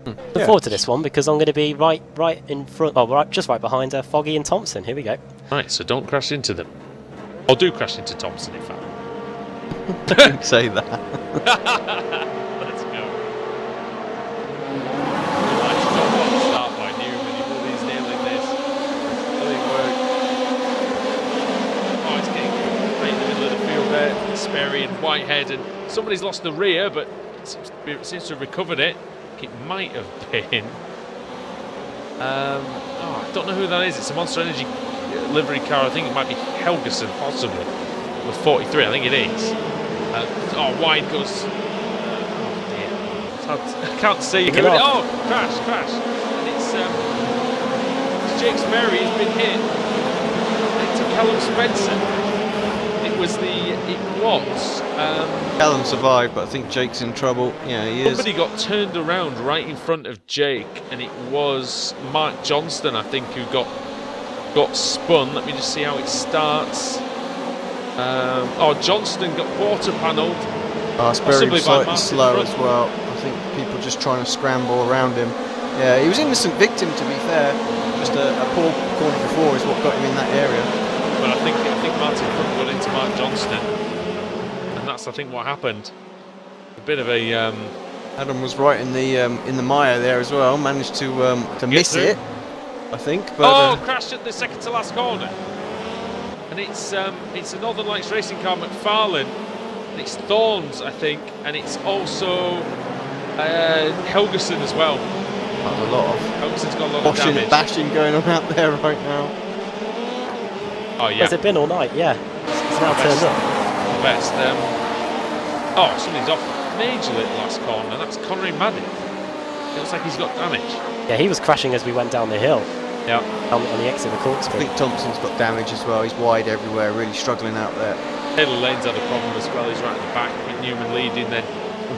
Look forward to this one because I'm going to be right in front, well, just right behind Foggy and Thompson. Here we go. Right, so don't crash into them. Or do crash into Thompson, in fact. Don't say that. Let's go. Nice job on the start by Newman. He's nailing this. Brilliant work. Oh, it's getting right in the middle of the field there. Sperry and Whitehead, and somebody's lost the rear, but seems to have recovered it. It might have been. I don't know who that is. It's a Monster Energy livery car. I think it might be Helgeson, possibly. With 43, I think it is. Wide goes. Oh dear. I can't see. Oh, crash. And it's Jake Sperry has been hit. It's Callum Spencer. It was. Callum survived, but I think Jake's in trouble. Yeah, he is. Somebody got turned around right in front of Jake, and it was Mark Johnston, I think, who got spun. Let me just see how it starts. Johnston got quarter panelled. Sperry was slightly slow as well. I think people just trying to scramble around him. Yeah, he was innocent victim, to be fair. Just a poor corner before is what got him in that area. But I think Martin Front got into Mark Johnston, and that's I think what happened. A bit of a. Adam was right in the mire there as well. Managed to miss it, I think. But, crashed at the second to last corner. And it's a Northern Lights racing car, McFarlane. And it's Thorns, I think, and it's also Helgeson as well. That's a lot of. Helgeson's got a lot of damage. Bashing going on out there right now. Oh yeah. Has it been all night? Yeah. It's now turned up. Best. Somebody's off majorly at the last corner. That's Connery Madden. It looks like he's got damage. Yeah, he was crashing as we went down the hill. Yeah. On the exit of the corkscrew. I think Thompson's got damage as well. He's wide everywhere, really struggling out there. Taylor Lane's had a problem as well. He's right at the back. With Newman leading, then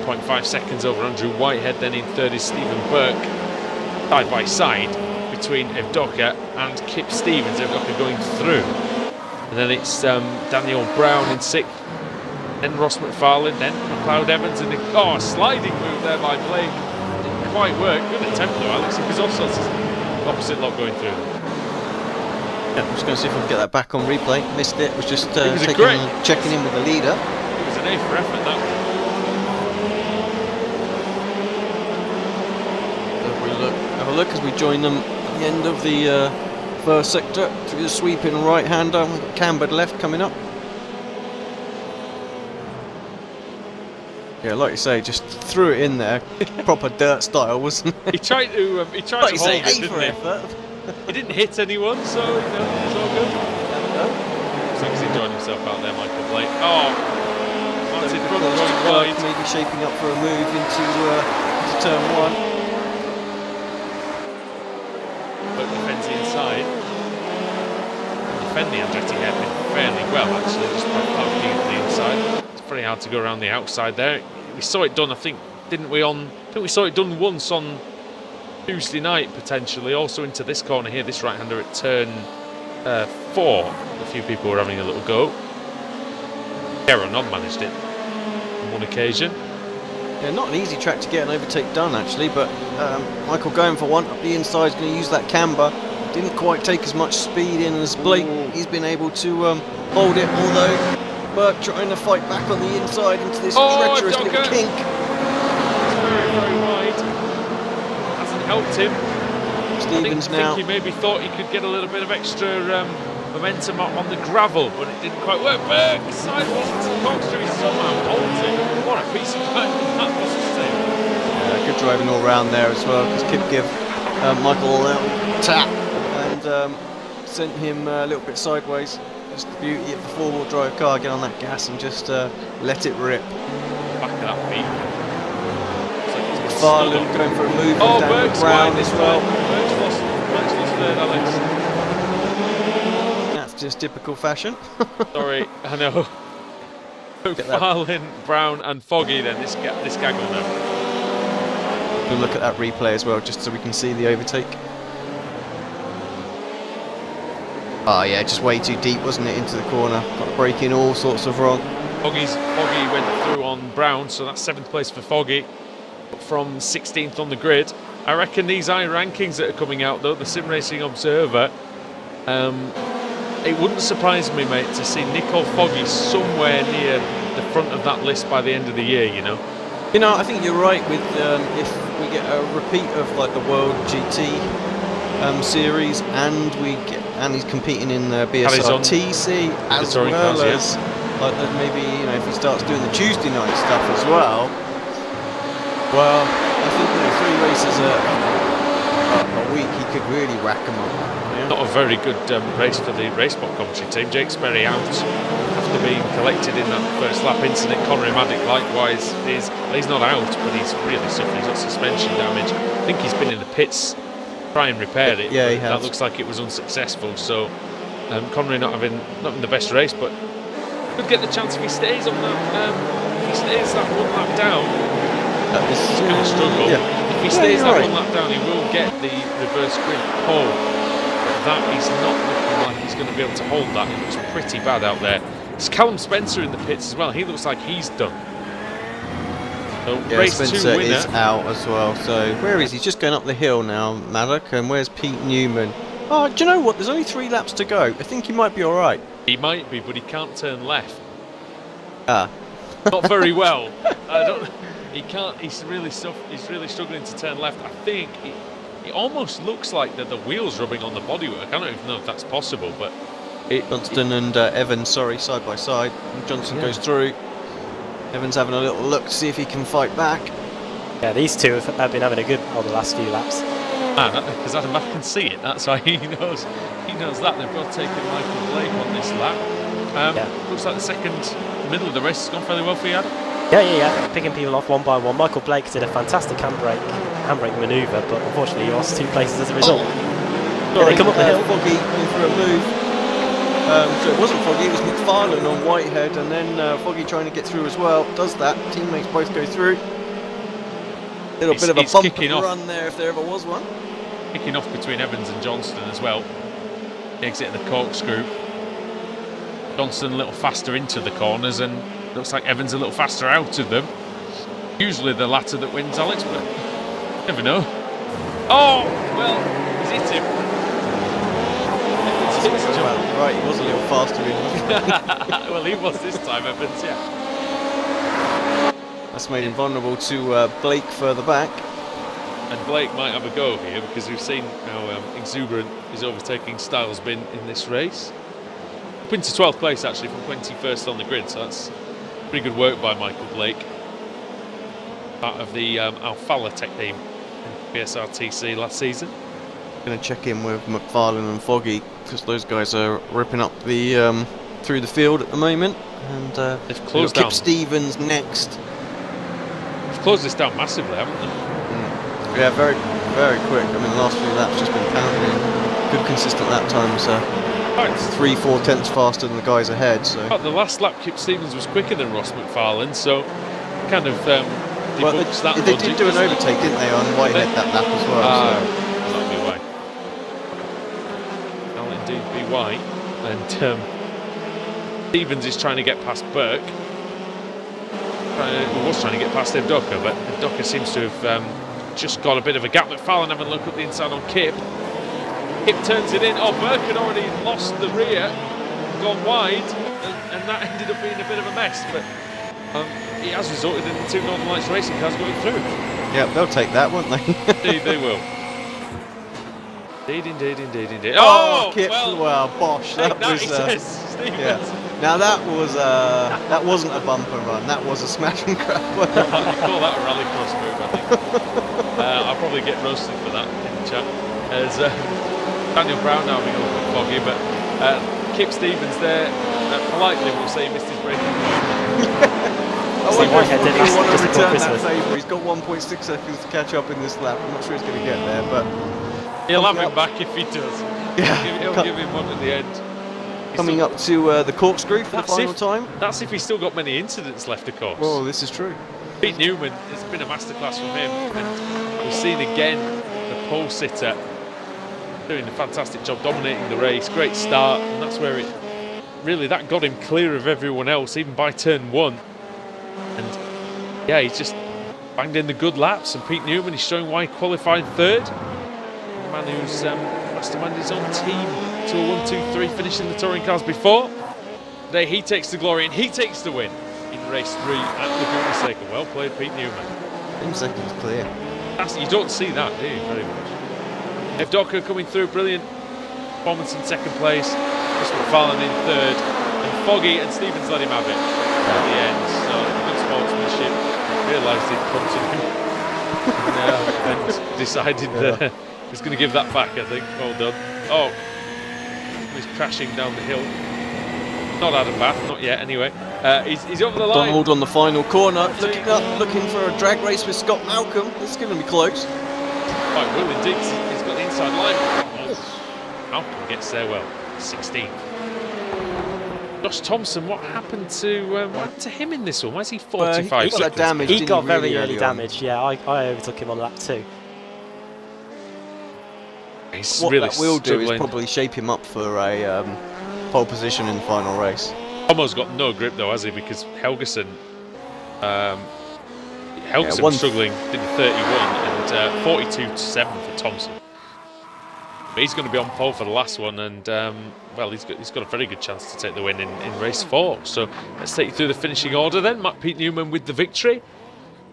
1.5 seconds over Andrew Whitehead. Then in third is Stephen Burke, side by side between Evdoka and Kip Stevens. Evdoka going through, and then it's Daniel Brown in sixth. Then Ross McFarlane, then McLeod Evans, and a sliding move there by Blake. Didn't quite work. Good attempt though, Alex, because also it's the opposite lot going through. Yeah, I'm just going to see if we can get that back on replay. Missed it. Was just was checking in with the leader. It was an A for effort, that one. Have a look as we join them at the end of the first sector through the sweeping right-hander. We've got cambered left coming up. Yeah, like you say, just threw it in there, proper dirt style, wasn't it? He tried to hold it, didn't he? He didn't hit anyone, so it's all good. Looks like he's enjoying himself out there, Michael Blake. Oh, Martin front going wide. Maybe shaping up for a move into turn one. But defends the inside. Defend the Andretti hairpin fairly well, actually, just poking at the inside. It's very hard to go around the outside there. We saw it done, I think, didn't we? I think we saw it done once on Tuesday night, potentially. Also into this corner here, this right-hander at turn 4. A few people were having a little go. Kieran Nod managed it on one occasion. Yeah, not an easy track to get an overtake done, actually, but Michael going for one up the inside is going to use that camber. Didn't quite take as much speed in as Blake. He's been able to hold it, although Burke trying to fight back on the inside into this treacherous little kink. It's very, very wide. Hasn't helped him. Stevens now. I think he maybe thought he could get a little bit of extra momentum on the gravel, but it didn't quite work. Burke sidewalks and corkscrew, he somehow holds it. What a piece of work that was to say. Yeah, good driving all round there as well, because Kip give Michael a little tap and sent him a little bit sideways. Just the beauty of the four-wheel drive car, get on that gas and just let it rip. Back of that beat. Farland going for a move. Oh, Burke's Brown wide as well. Burke's lost third, Alex. That's just typical fashion. Sorry, I know. Farland, Brown and Foggy then, this gaggle now. We'll look at that replay as well, just so we can see the overtake. Oh yeah, just way too deep, wasn't it, into the corner. Got to break in all sorts of wrong. Foggy went through on Brown, so that's 7th place for Foggy. From 16th on the grid. I reckon these iRankings that are coming out, though, the Sim Racing Observer, it wouldn't surprise me, mate, to see Nicole Foggy somewhere near the front of that list by the end of the year, you know? You know, I think you're right with if we get a repeat of like the World GT series, and he's competing in the BSR TC as well as like maybe, you know, if he starts doing the Tuesday night stuff as well. Well, I think, you know, 3 races a week, he could really rack them up. Yeah? Not a very good race for the Racebot commentary team. Jake Sperry out after being collected in that first lap incident. Connery Maddock likewise he's not out, but he's really suffering. He's got suspension damage. I think he's been in the pits try and repair it. Yeah, he has. That looks like it was unsuccessful. So Connery not in the best race, but could get the chance if he stays on that. If he stays that 1 lap down. He's going to struggle. Yeah. If he stays that 1 lap down, he will get the reverse grid pole. But that is not looking like he's going to be able to hold that. It looks pretty bad out there. It's Callum Spencer in the pits as well. He looks like he's done. So yeah, race Spencer 2 winner is out as well. So where is he? He's just going up the hill now, Maddock. And where's Pete Newman? Oh, do you know what? There's only 3 laps to go. I think he might be all right. He might be, but he can't turn left. Ah. Not very well. I don't. He can't. He's really struggling to turn left. I think it almost looks like that the wheels rubbing on the bodywork. I don't even know if that's possible, but Johnston and Evans, side by side. And Johnson goes through. Evans having a little look to see if he can fight back. Yeah, these two have been having a good on the last few laps. Because Adam Bath can see it. That's why he knows. He knows that they've both taken Michael Blake on this lap. Looks like the middle of the race has gone fairly well for you, Adam. Yeah. Picking people off one by one. Michael Blake did a fantastic handbrake manoeuvre, but unfortunately he lost 2 places as a result. Sorry, they come up the hill. Foggy in for a move. So it wasn't Foggy, it was McFarlane on Whitehead, and then Foggy trying to get through as well. Does that. Teammates both go through. Little bit of a bump and run there if there ever was one. Kicking off between Evans and Johnston as well. Exit the corkscrew. Johnston a little faster into the corners, and looks like Evans a little faster out of them. Usually the latter that wins, Alex, but never know. Oh, well, he's hit him. Right, he was a little faster in. Well, he was this time, Evans, yeah. That's made him vulnerable to Blake further back. And Blake might have a go here because we've seen how exuberant his overtaking style's been in this race. Up into 12th place actually from 21st on the grid, so that's pretty good work by Michael Blake. Part of the Alfala tech team in BSR TC last season. Going to check in with McFarlane and Foggy because those guys are ripping up the through the field at the moment, and they've closed down. Kip Stevens next. They've closed this down massively, haven't they? Yeah, very, very quick. I mean, the last few laps just been pounding in. Good consistent lap times. 3-4 tenths faster than the guys ahead. So the last lap, Kip Stevens was quicker than Ross McFarlane, so kind of well, they did do an overtake, didn't they, on Whitehead that lap as well? So. That'll be why. That'll indeed be why. And Stevens is trying to get past Burke. Was trying to get past Evdoka, but Evdoka seems to have just got a bit of a gap. McFarlane having a look at the inside on Kip. Kip turns it in. Oh, Burke had already lost the rear, gone wide, and that ended up being a bit of a mess. But it has resulted in the two Northern Lights racing cars going through. Yeah, they'll take that, won't they? Indeed, they will. Indeed. Oh, Kip! Well, Bosh! That was. Yeah. Now that wasn't a bumper run. That was a smash and grab. You call that a rallycross move, I think. I'll probably get roasted for that in the chat. As Daniel Brown now being a little bit foggy, but Kip Stevens there politely will say he missed his braking point. I wonder if he want to return that favour. He's got 1.6 seconds to catch up in this lap. I'm not sure he's going to get there, but he'll have him back if he does. Yeah, he'll give him one at the end. Coming up to the corkscrew for the final time. That's if he's still got many incidents left, of course. Oh, this is true. Pete Newman, it's been a masterclass from him, and we've seen again the pole sitter doing a fantastic job dominating the race. Great start, and that's where that got him clear of everyone else, even by turn 1. And yeah, he's just banged in the good laps, and Pete Newman is showing why he qualified 3rd. The man who's masterminded his own team to a 1-2-3 finish in the touring cars before. Today he takes the glory and he takes the win in race 3 at Laguna Seca. Well played, Pete Newman. 10 seconds clear. You don't see that, do you? Very much. Evdoka coming through, brilliant performance in 2nd place. Ross McFarlane in 3rd, and Foggy and Stevens let him have it at the end. So good sportsmanship. Realised he'd come to him and decided that he was going to give that back. I think. Well done. Oh, he's crashing down the hill. Not Adam Bath, not yet. Anyway, he's over the line. Donald on the final corner, looking for a drag race with Scott Malcolm. This is going to be close. Quite will indeed. He's got the inside line. Malcolm gets there well. 16th. Josh Thompson, what happened to him in this one? Why is he 45? He got damaged. He got very early damage. Yeah, I overtook him on lap 2. He's what really that will struggling. Do is probably shape him up for a pole position in the final race. Almost got no grip though, has he? Because Helgeson was struggling, did 31 and 42-7 for Thompson. But he's going to be on pole for the last one, and well, he's got a very good chance to take the win in race 4. So let's take you through the finishing order then. Pete Newman with the victory,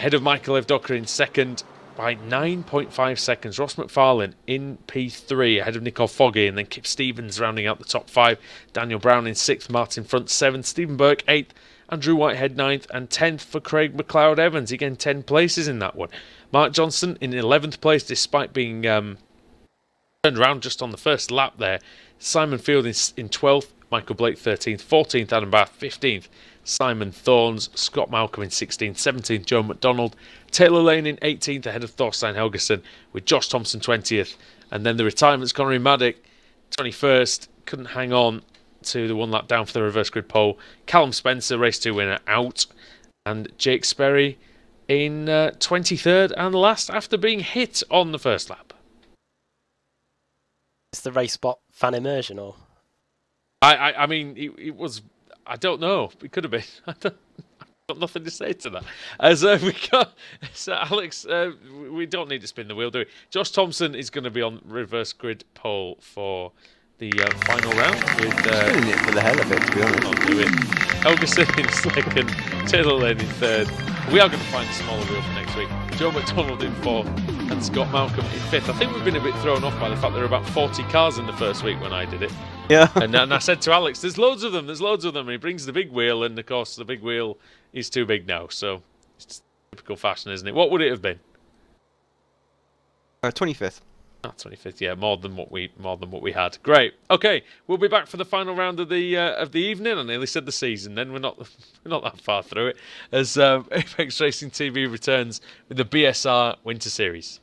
ahead of Michael Evdoka in 2nd by 9.5 seconds. Ross McFarlane in P3 ahead of Nicole Foggy, and then Kip Stevens rounding out the top 5. Daniel Brown in 6th, Martin Front 7th, Stephen Burke 8th, Andrew Whitehead 9th, and 10th for Craig McLeod Evans. Again, 10 places in that one. Mark Johnson in 11th place despite being turned around just on the first lap there. Simon Field in 12th, Michael Blake 13th, 14th Adam Bath, 15th Simon Thorns, Scott Malcolm in 16th, 17th Joe McDonald, Taylor Lane in 18th ahead of Thorstein Helgeson, with Josh Thompson 20th, and then the retirements Connery Maddock 21st, couldn't hang on to the 1 lap down for the reverse grid pole. Callum Spencer, race 2 winner, out. And Jake Sperry in 23rd and last after being hit on the first lap. It's the race spot fan immersion, or? I mean, it was... I don't know. It could have been. I've got nothing to say to that. As we got... So Alex, we don't need to spin the wheel, do we? Josh Thompson is going to be on reverse grid pole for the final round. With Spinning it for the hell of it, to be honest. I'll do it. Helgeson in second, Taylor Lane in third. We are going to find a smaller wheel for next week. Joe McDonald in fourth and Scott Malcolm in fifth. I think we've been a bit thrown off by the fact there were about 40 cars in the first week when I did it. Yeah. And I said to Alex, there's loads of them, And he brings the big wheel, and of course the big wheel is too big now. So it's typical fashion, isn't it? What would it have been? 25th. 25th, yeah, more than what we had. Great. Okay, we'll be back for the final round of the evening. I nearly said the season. Then we're not that far through it. As Apex Racing TV returns with the BSR Winter Series.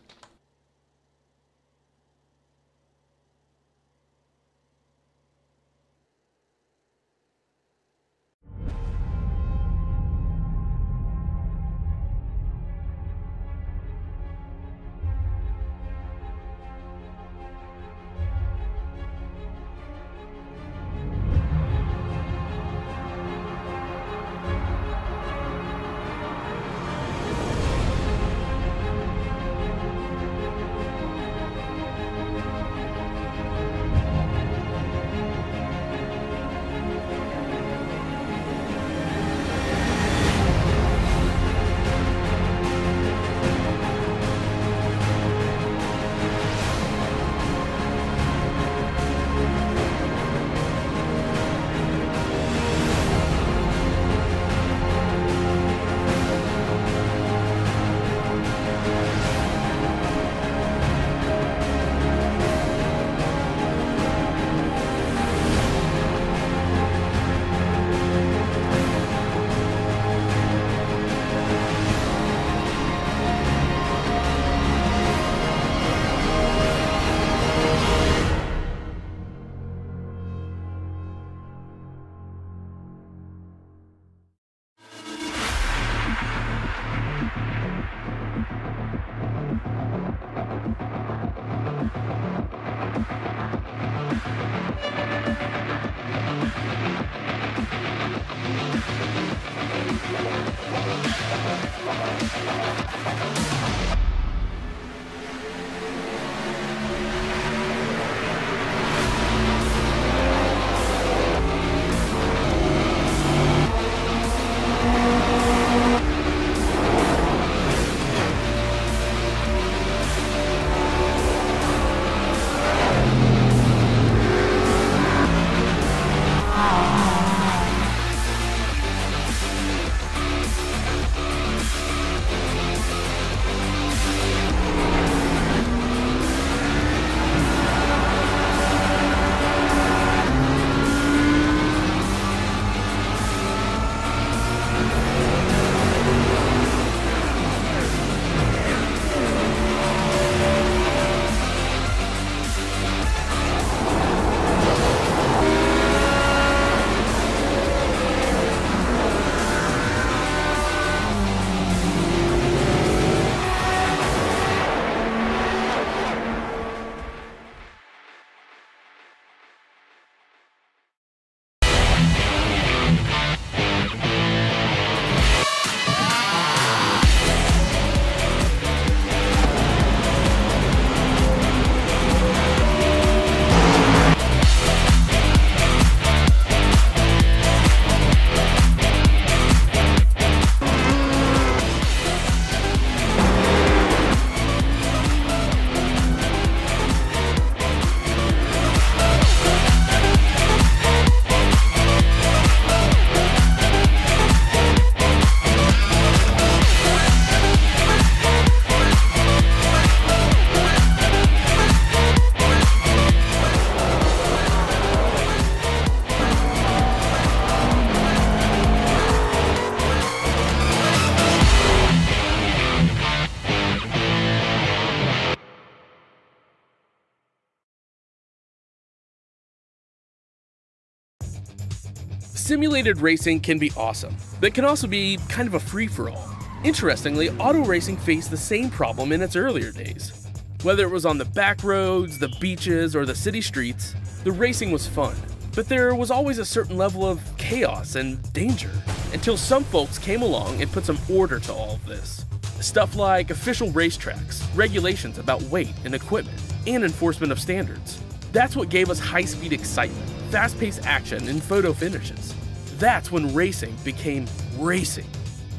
Simulated racing can be awesome, but it can also be kind of a free-for-all. Interestingly, auto racing faced the same problem in its earlier days. Whether it was on the back roads, the beaches, or the city streets, the racing was fun. But there was always a certain level of chaos and danger, until some folks came along and put some order to all of this. Stuff like official racetracks, regulations about weight and equipment, and enforcement of standards. That's what gave us high-speed excitement, fast-paced action, and photo finishes. That's when racing became racing.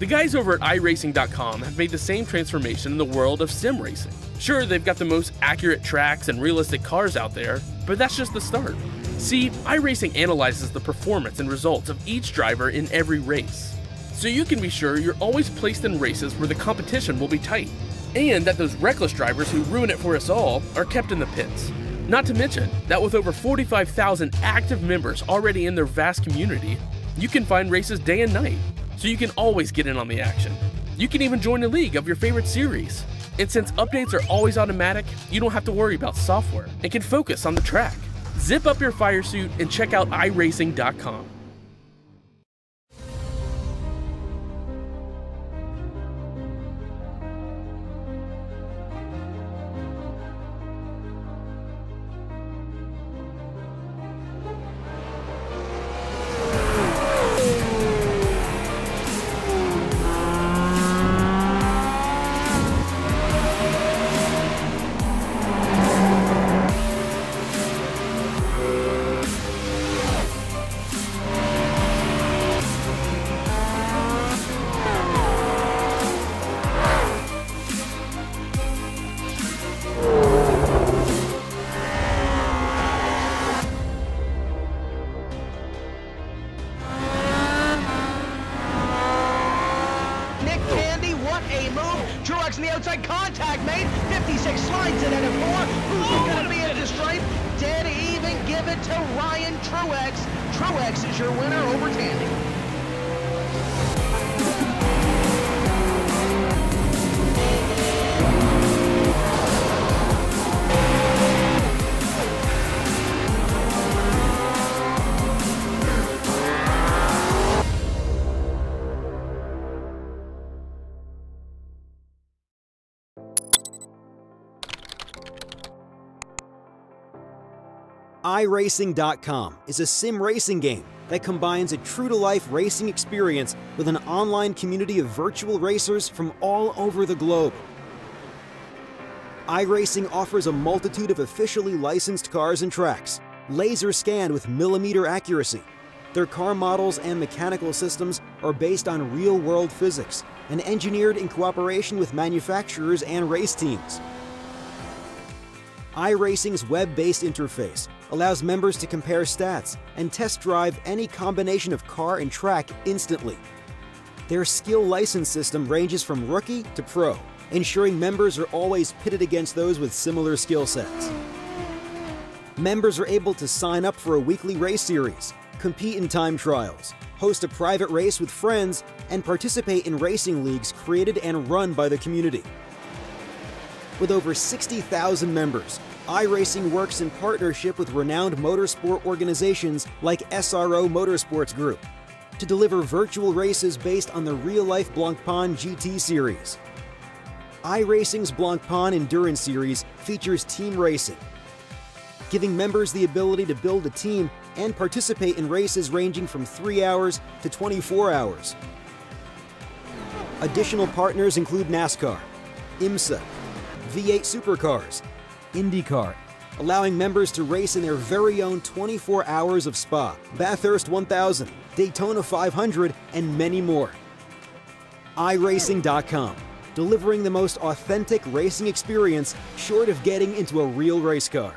The guys over at iRacing.com have made the same transformation in the world of sim racing. Sure, they've got the most accurate tracks and realistic cars out there, but that's just the start. See, iRacing analyzes the performance and results of each driver in every race, so you can be sure you're always placed in races where the competition will be tight, and that those reckless drivers who ruin it for us all are kept in the pits. Not to mention that with over 45,000 active members already in their vast community, you can find races day and night, so you can always get in on the action. You can even join a league of your favorite series. And since updates are always automatic, you don't have to worry about software and can focus on the track. Zip up your fire suit and check out iRacing.com. Truex in the outside, contact made. 56 slides it into 4. Who's going to be at the stripe? Dead even, give it to Ryan Truex. Truex is your winner over Tandy. iRacing.com is a sim racing game that combines a true-to-life racing experience with an online community of virtual racers from all over the globe. iRacing offers a multitude of officially licensed cars and tracks, laser scanned with millimeter accuracy. Their car models and mechanical systems are based on real-world physics and engineered in cooperation with manufacturers and race teams. iRacing's web-based interface allows members to compare stats and test drive any combination of car and track instantly. Their skill license system ranges from rookie to pro, ensuring members are always pitted against those with similar skill sets. Members are able to sign up for a weekly race series, compete in time trials, host a private race with friends, and participate in racing leagues created and run by the community. With over 60,000 members, iRacing works in partnership with renowned motorsport organizations like SRO Motorsports Group to deliver virtual races based on the real-life Blancpain GT series. iRacing's Blancpain Endurance Series features team racing, giving members the ability to build a team and participate in races ranging from 3 hours to 24 hours. Additional partners include NASCAR, IMSA, V8 Supercars, IndyCar, allowing members to race in their very own 24 hours of Spa, Bathurst 1000, Daytona 500, and many more. iRacing.com, delivering the most authentic racing experience short of getting into a real race car.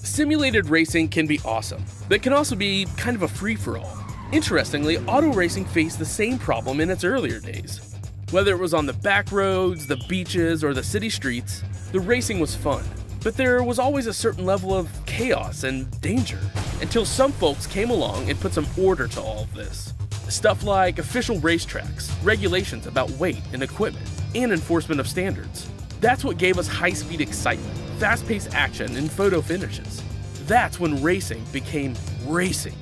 Simulated racing can be awesome, but it can also be kind of a free-for-all. Interestingly, auto racing faced the same problem in its earlier days. Whether it was on the back roads, the beaches, or the city streets, the racing was fun. But there was always a certain level of chaos and danger, until some folks came along and put some order to all of this. Stuff like official racetracks, regulations about weight and equipment, and enforcement of standards. That's what gave us high-speed excitement, fast-paced action, and photo finishes. That's when racing became racing.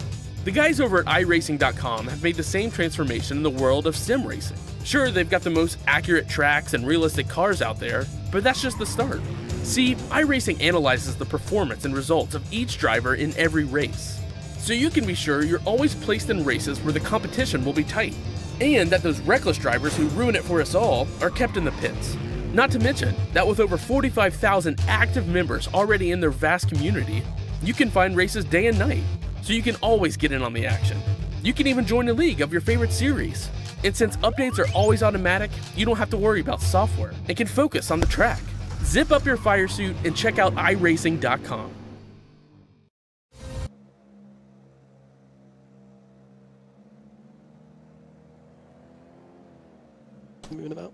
The guys over at iRacing.com have made the same transformation in the world of sim racing. Sure, they've got the most accurate tracks and realistic cars out there, but that's just the start. See, iRacing analyzes the performance and results of each driver in every race, so you can be sure you're always placed in races where the competition will be tight, and that those reckless drivers who ruin it for us all are kept in the pits. Not to mention that with over 45,000 active members already in their vast community, you can find races day and night, so you can always get in on the action. You can even join a league of your favorite series. And since updates are always automatic, you don't have to worry about software and can focus on the track. Zip up your fire suit and check out iRacing.com. Moving about.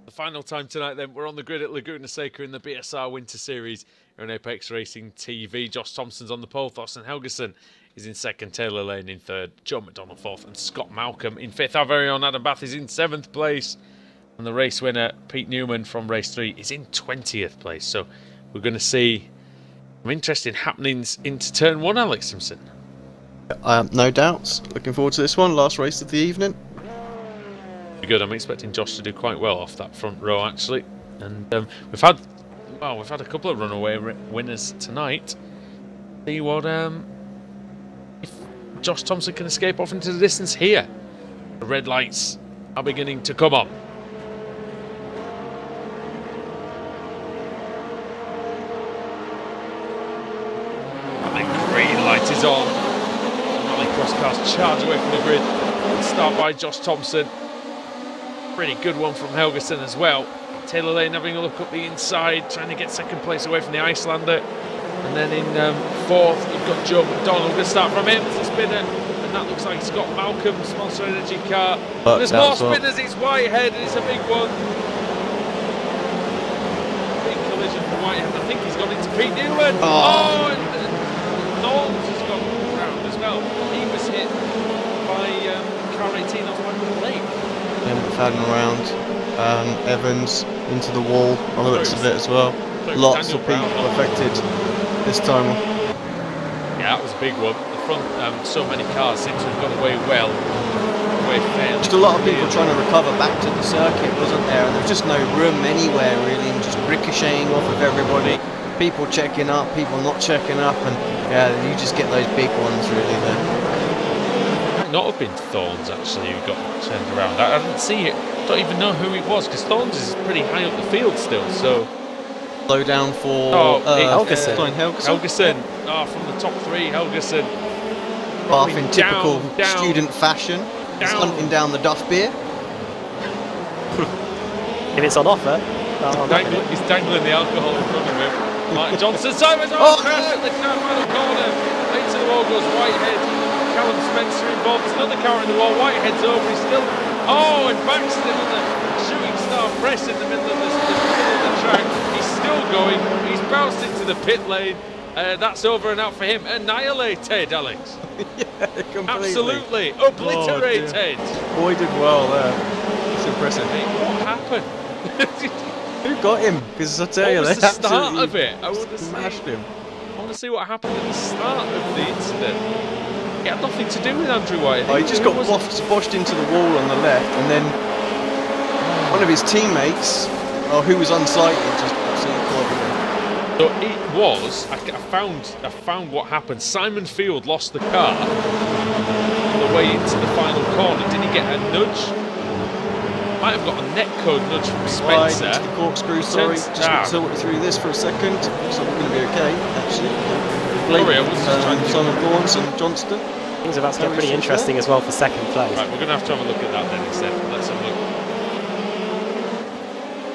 The final time tonight then, we're on the grid at Laguna Seca in the BSR Winter Series here on Apex Racing TV. Josh Thompson's on the pole, Thorsten Helgeson is in second, Taylor Lane in third, Joe McDonald fourth, and Scott Malcolm in fifth. Our very own Adam Bath is in seventh place, and the race winner, Pete Newman from race 3, is in 20th place. So we're going to see some interesting happenings into turn 1, Alex Simpson. No doubts. Looking forward to this one. Last race of the evening. Good. I'm expecting Josh to do quite well off that front row, actually. And we've had a couple of runaway winners tonight. See what if Josh Thompson can escape off into the distance here. The red lights are beginning to come on. And the green light is on. Rally cross cars charge away from the grid. Start by Josh Thompson. Pretty good one from Helgeson as well. Taylor Lane having a look up the inside, trying to get second place away from the Icelander. And then in fourth, you've got Joe McDonald. Good start from him. It's a spinner, and that looks like Scott Malcolm's Monster Energy car. There's more spinners. It's Whitehead, and it's a big one. Big collision for Whitehead. I think he's gone into Pete Newman. And 18 off my late. And McFadden around. Evans into the wall on the looks of it as well. Lots of people affected this time. Yeah, that was a big one. The front, so many cars seem to have got away well. Just a lot of people trying to recover back to the circuit, wasn't there? And there was just no room anywhere really, and just ricocheting off of everybody. People checking up, people not checking up, and yeah, you just get those big ones really there. Might not have been Thorns actually who got turned around. I didn't see it. Don't even know who it was because Thorns is pretty high up the field still. So slow down for Helgeson. Helgeson. Oh, from the top three, Helgeson. Bath in typical down, student fashion. He's hunting down the Duff beer. If it's on offer. He's dangling the alcohol in front of him. Martin Johnson, Simon's crash at the final corner. Into the wall goes Whitehead. Callum Spencer involved. There's another car in the wall. Whitehead's over. He's still. Oh, and Baxter on the shooting star press in the middle of the track. He's still going. He's bounced into the pit lane. That's over and out for him. Annihilated, Alex. Yeah, completely. Absolutely obliterated. Boy did well there. It's impressive. Hey, what happened? Who got him? Because I tell you, what was they the start of it? I just want to smashed him. I want to see what happened at the start of the incident. It had nothing to do with Andrew White. Oh, he just got boshed into the wall on the left, and then one of his teammates, who was unsighted, just absolutely caught him. So it was. I found what happened. Simon Field lost the car on the way into the final corner. Did he get a nudge? Might have got a netcode nudge from Spencer. Right, into the corkscrew, sorry. Just sorted through this for a second. So we're going to be okay, actually. Sorry, I was just trying to... Simon Thorns and Johnston. Things are about to get pretty interesting as well for second place. Right, we're going to have a look at that then instead. Let's have a look.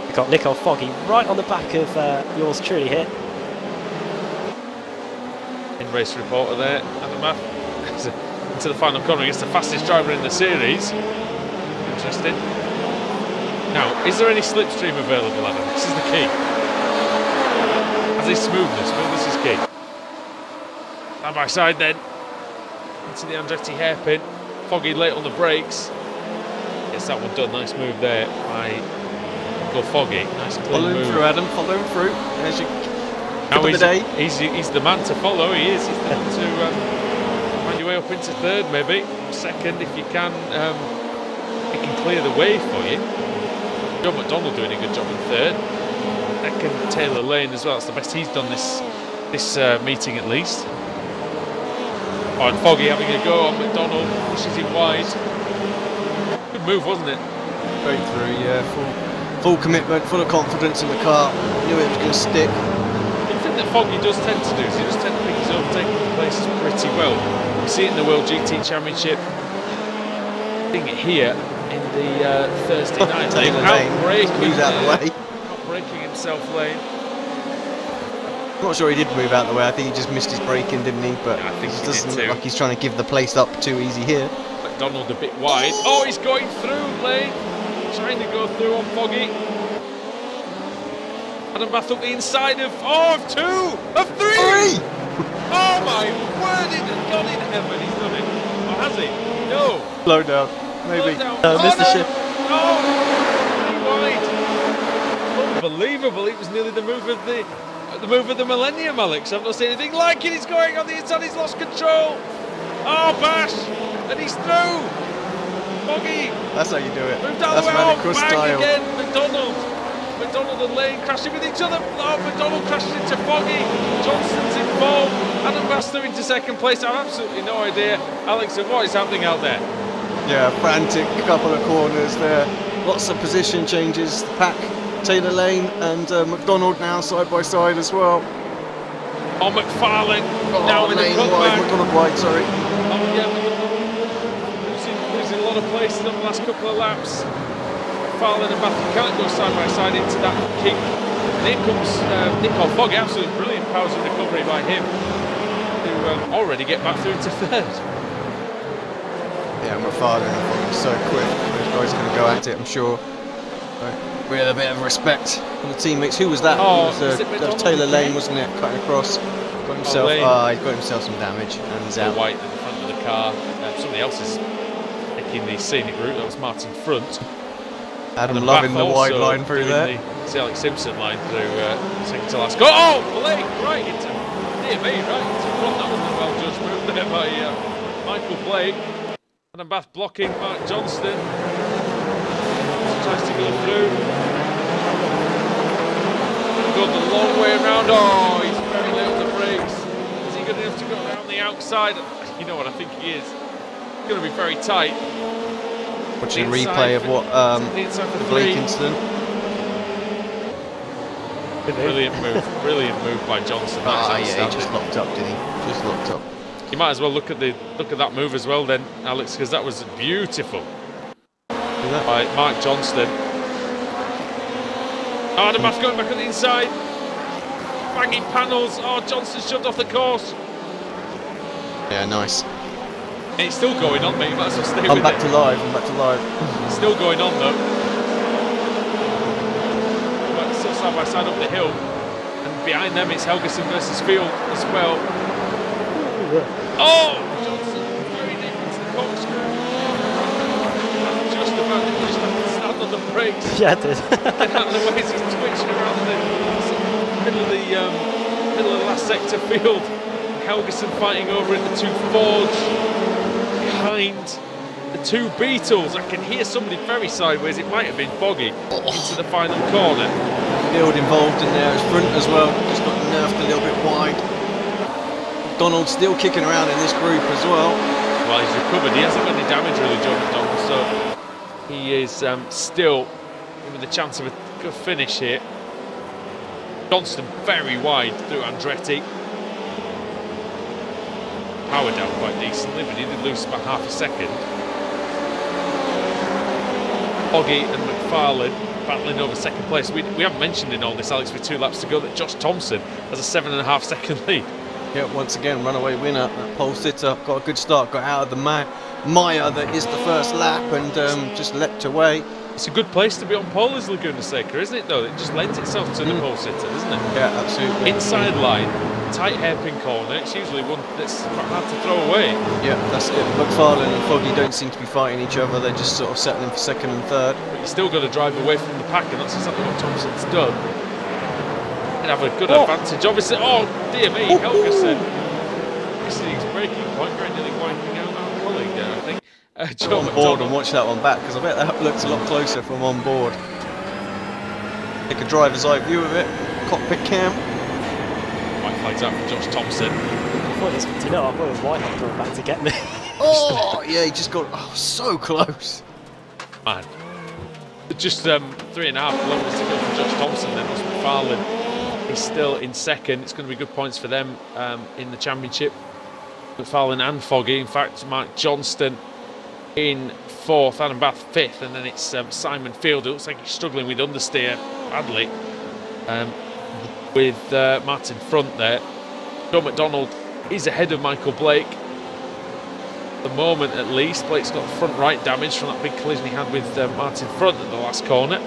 We've got Nicole Foggy right on the back of yours truly here. In race reporter there, Adam Math. Into the final corner against the fastest driver in the series. Interesting. Now, is there any slipstream available, Adam? This is the key. As is smoothness. Smoothness is key. Side by side then. Into the Andretti hairpin. Foggy late on the brakes. Gets that one done. Nice move there by Go Foggy. Nice clean Follow him move. through, Adam. Follow him through. There's your Now of the day. He's the man to follow. He is. He's the man to find your way up into third, maybe second if you can. He can clear the way for you. John McDonald doing a good job in third. Second, Taylor Lane as well. That's the best he's done this meeting at least. Oh, and Foggy having a go on McDonald, pushes him wide. Good move, wasn't it? Straight through, yeah. Full commitment, full of confidence in the car. Knew it was going to stick. The thing that Foggy does tend to do is he does tend to pick his overtaking places pretty well. We see it in the World GT Championship. Seeing it here in the Thursday night lane. Moves out the way. Outbraking himself lane. I'm not sure he did move out the way. I think he just missed his braking, didn't he? But yeah, I think it he doesn't did look too. like he's trying to give the place up too easy here. McDonald a bit wide. Oh, he's going through lane. Trying to go through on Foggy. Adam Bath up the inside of two! Of three! Oh my word, it has gone in heaven. He's done it. Or has he? No. Slow down, maybe. Slow down. Missed the shift. Oh, wide. Unbelievable. It was nearly the move of the millennium, Alex. I've not seen anything like it. He's going on the inside. He's lost control. Oh, bash. And he's through. Foggy. That's how you do it. Moved out That's the way. Oh, Manicross bang style. again. McDonald and Lane crashing with each other. Oh, McDonald crashes into Foggy. Johnston's involved. Adam Baster into second place. I have absolutely no idea, Alex, of what is happening out there. Yeah, frantic couple of corners there. Lots of position changes. The pack, Taylor Lane and McDonald now side by side as well. Oh, McFarlane now in the Lane cutback. wide, McDonald wide, sorry. Oh, yeah, losing a lot of places on the last couple of laps. McFarlane and Matthew can't go side by side into that kick. And in comes Nicole Foggy, absolutely brilliant powers of recovery by him to already get back through to third. Yeah, McFarlane is so quick. Those guys are going to go at it, I'm sure. Right. With a bit of respect from the teammates. Who was that? Oh, that was Taylor Lane, wasn't it? Cutting across. Got himself. He's got himself some damage, and he's out. White at the front of the car. Somebody else is taking the scenic route. That was Martin front. Adam loving the wide line through there. It's the Alex Simpson line through second to last. Oh, Blake right into near me, right into front. That wasn't a well judged move there by Michael Blake. Adam Bath blocking Mark Johnston. Tries to go through. Got the long way around. Oh, he's very late on the brakes. Is he good enough to go around the outside? You know what I think he is. It's going to be very tight. Watching a replay of what the Blake incident. Brilliant move by Johnson. Yeah, he just locked up, didn't he? Just locked up. You might as well look at that move as well, then, Alex, because that was beautiful by Mark Johnston. Oh, the Bath going back on the inside. Banging panels. Oh, Johnston shoved off the course. Yeah, nice. It's still going on, mate. You might as well stay with it. I'm back to live. It's still going on, though. But still side by side up the hill. And behind them, it's Helgeson versus Field as well. Oh! Johnson very deep into the corkscrew. Just about to stand on the brakes. Yeah, I did. Get out of the way as he's twitching around the middle of the last sector field. Helgeson fighting over at the two Fords. Behind the two Beetles. I can hear somebody very sideways. It might have been Foggy into the final corner. Field involved in there as front as well. Just got nerfed a little bit wide. Donald still kicking around in this group as well. Well, he's recovered. He hasn't got any damage really, Joe McDonald, so he is still with a chance of a good finish here. Johnston very wide through Andretti. Power down quite decently, but he did lose about half a second. Foggy and McFarlane battling over second place. We haven't mentioned in all this, Alex, with 2 laps to go, that Josh Thompson has a 7.5 second lead. Yeah, once again, runaway winner. That pole sitter got a good start, got out of the mire that is the first lap, and just leapt away. It's a good place to be on pole as Laguna Seca, isn't it, though? It just lends itself to the pole sitter, doesn't it? Yeah, absolutely. Inside line, tight hairpin corner. It's usually one that's quite hard to throw away. Yeah, that's it. McFarlane and Foggy don't seem to be fighting each other. They're just sort of settling for second and third. But you still got to drive away from the pack, and that's exactly what Thompson's done. He'd have a good advantage. Obviously, oh dear me, Helgeson. Missing his braking point, very nearly wiping out our colleague there, I think. Go on board and watch that one back, because I bet that looks a lot closer from on board. Take a driver's eye view of it. Cockpit cam. White flags out for Josh Thompson. I thought it was Whitehead coming back to get me. Oh, yeah, he just got so close. Man. Just 3.5 kilometres to go for Josh Thompson then. Ross McFarlane is still in second. It's going to be good points for them in the championship. McFarlane and Foggy. In fact, Mark Johnston in 4th, Adam Bath 5th, and then it's Simon Field. It looks like he's struggling with understeer badly. With Martin front there. Joe McDonald is ahead of Michael Blake. At the moment, at least. Blake's got front right damage from that big collision he had with Martin front at the last corner.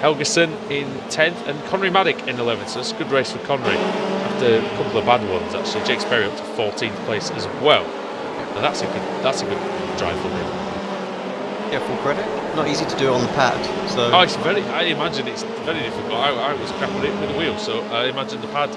Helgeson in 10th and Connery Maddock in 11th. So it's a good race for Connery after a couple of bad ones, actually. Jake Sperry up to 14th place as well. Now that's a good drive for him. Yeah, full credit. Not easy to do on the pad. So it's I imagine it's very difficult. I was crap at it with the wheel, so I imagine the pad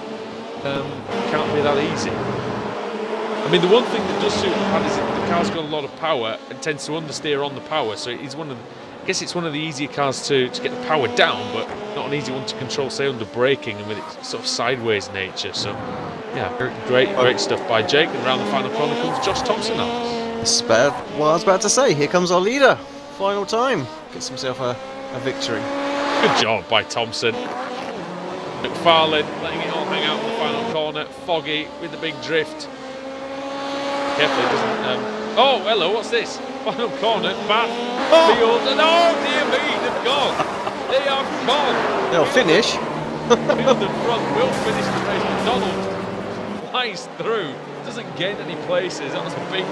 can't be that easy. I mean, the one thing that does suit the pad is that the car's got a lot of power and tends to understeer on the power. So it's I guess it's one of the easier cars to get the power down, but not an easy one to control, say, under braking and with its sort of sideways nature. So yeah, great stuff by Jake. And around the final corner comes Josh Thompson now. Well, I was about to say, here comes our leader. Final time. Gets himself a victory. Good job by Thompson. McFarlane letting it all hang out in the final corner. Foggy with the big drift. Careful, he doesn't. Oh, hello, what's this? Final corner, Bath, Field, and oh dear me, they've gone. They are gone. They'll finish. Field and front will finish the race. McDonald flies through. Doesn't gain any places. That was a big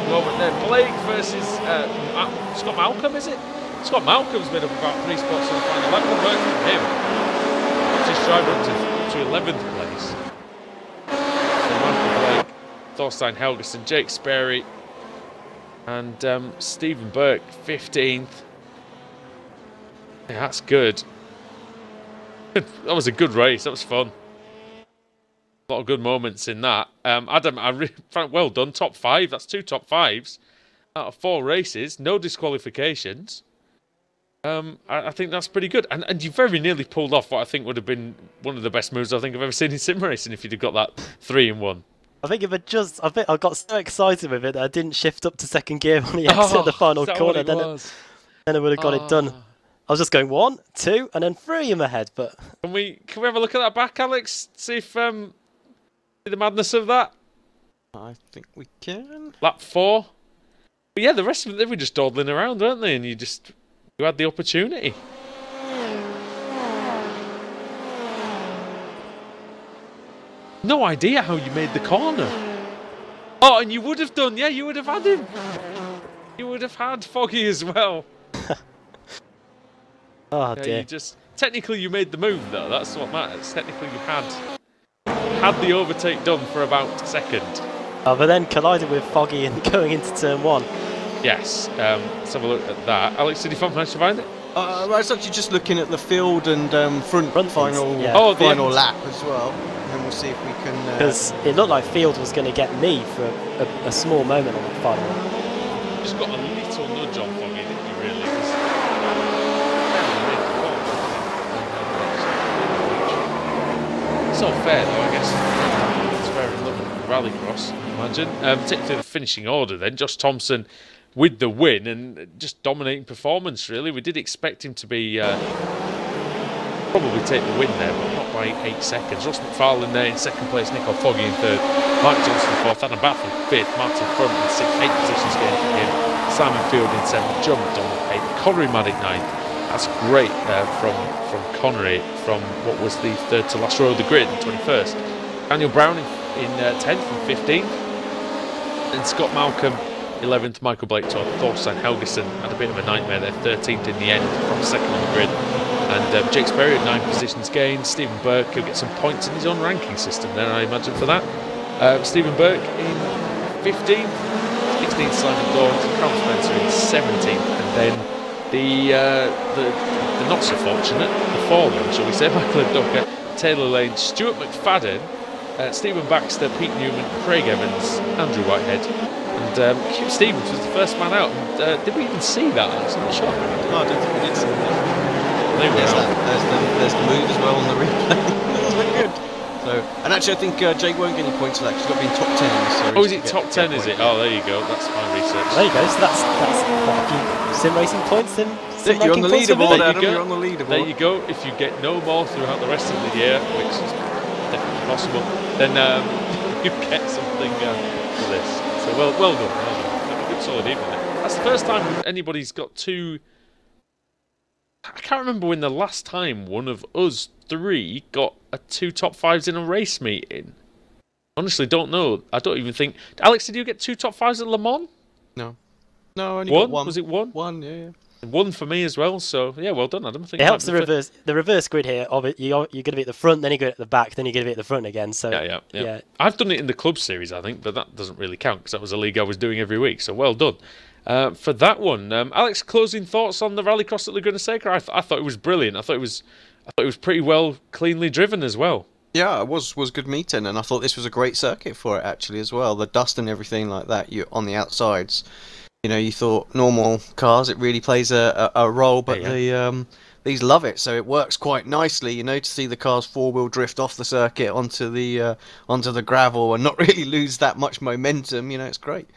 moment there. Blake versus Scott Malcolm, is it? Scott Malcolm's been up about 3 spots in the final lap. Good work from him. Just driver up to 11th place. So Michael Blake, Thorstein Helgeson, Jake Sperry, And Stephen Burke, 15th. Yeah, that's good. That was a good race. That was fun. A lot of good moments in that. Adam, well done. Top 5. That's 2 top 5s out of 4 races. No disqualifications. I think that's pretty good. And you very nearly pulled off what I think would have been one of the best moves I think I've ever seen in sim racing if you'd have got that 3-in-1. I think if I got so excited with it that I didn't shift up to second gear on the exit at the final corner. Then I would have got it done. I was just going 1, 2, and then 3 in my head. But can we have a look at that back, Alex? See if the madness of that. I think we can. Lap 4. But yeah, the rest of it, they were just dawdling around, weren't they? And you had the opportunity. No idea how you made the corner. Oh, and you would have done, yeah, you would have had him. You would have had Foggy as well. Oh yeah, dear. Technically you made the move though, that's what matters. Technically you had the overtake done for about a second. Oh, but then collided with Foggy and going into turn 1. Yes, let's have a look at that. Alex, did you manage to find it? I was actually just looking at the field and front final, yeah. final lap as well. And then we'll see if we can... Because it looked like Field was going to get me for a small moment on the final lap. Just got a little nudge on Foggy, didn't you, really? It's all fair, though, I guess. It's fair in looking at the rallycross, I imagine. Particularly the finishing order, then. Josh Thompson with the win and just dominating performance, really. We did expect him to be probably take the win there, but not by 8 seconds. Ross McFarlane there in 2nd place, Nico Foggy in 3rd, Mark Johnson 4th, Adam Baffin 5th, Martin Front in 6th, 8 positions gained for him, Simon Field in 7th, John McDonald 8th, Connery Maddock 9th. That's great from Connery from what was the 3rd to last row of the grid in 21st. Daniel Brown in 10th and 15th, and Scott Malcolm 11th, Michael Blake 12th, Thorstein Helgeson had a bit of a nightmare there, 13th in the end from 2nd on the grid. And Jake Sperry at 9 positions gained. Stephen Burke, he'll get some points in his own ranking system there, I imagine, for that. Stephen Burke in 15th, 16th Simon Dawes, Carl Spencer in 17th, and then the not so fortunate, the fallen, shall we say, Michael Ducker, Taylor Lane, Stuart McFadden, Stephen Baxter, Pete Newman, Craig Evans, Andrew Whitehead, and Hugh Stevens was the first man out. And, did we even see that? I'm not sure. No, I don't think we did see that. There's the move as well on the replay. That's very good. So, and actually, I think Jake won't get any points for that. He's got to be in top 10 in the series. Oh, is it top 10? Is it? Oh, there you go. That's my research. There you go. So that's quite a few sim racing points. You're on the leaderboard, Adam. You're on the leaderboard. There you go. If you get no more throughout the rest of the year, which is definitely possible, then you get something for this. So well done. Well done. Good solid evening. That's the first time anybody's got 2. I can't remember when the last time one of us 3 got 2 top 5s in a race meeting. Honestly, don't know. I don't even think... Alex, did you get 2 top 5s at Le Mans? No. No, I only one? got 1. Was it 1? 1, yeah. 1 for me as well, so yeah, well done, Adam. I think it helps the reverse grid here. You're going to be at the front, then you're going at the back, then you're going to be at the front again. So yeah. I've done it in the club series, I think, but that doesn't really count because that was a league I was doing every week, so well done. For that one, Alex, closing thoughts on the rallycross at Laguna Seca? I thought it was brilliant. I thought it was pretty well, cleanly driven as well. Yeah, it was good meeting, and I thought this was a great circuit for it actually as well. The dust and everything like that, you on the outsides. You know, you thought normal cars, it really plays a role, but these love it, so it works quite nicely. You know, to see the cars 4-wheel drift off the circuit onto the gravel and not really lose that much momentum. You know, it's great.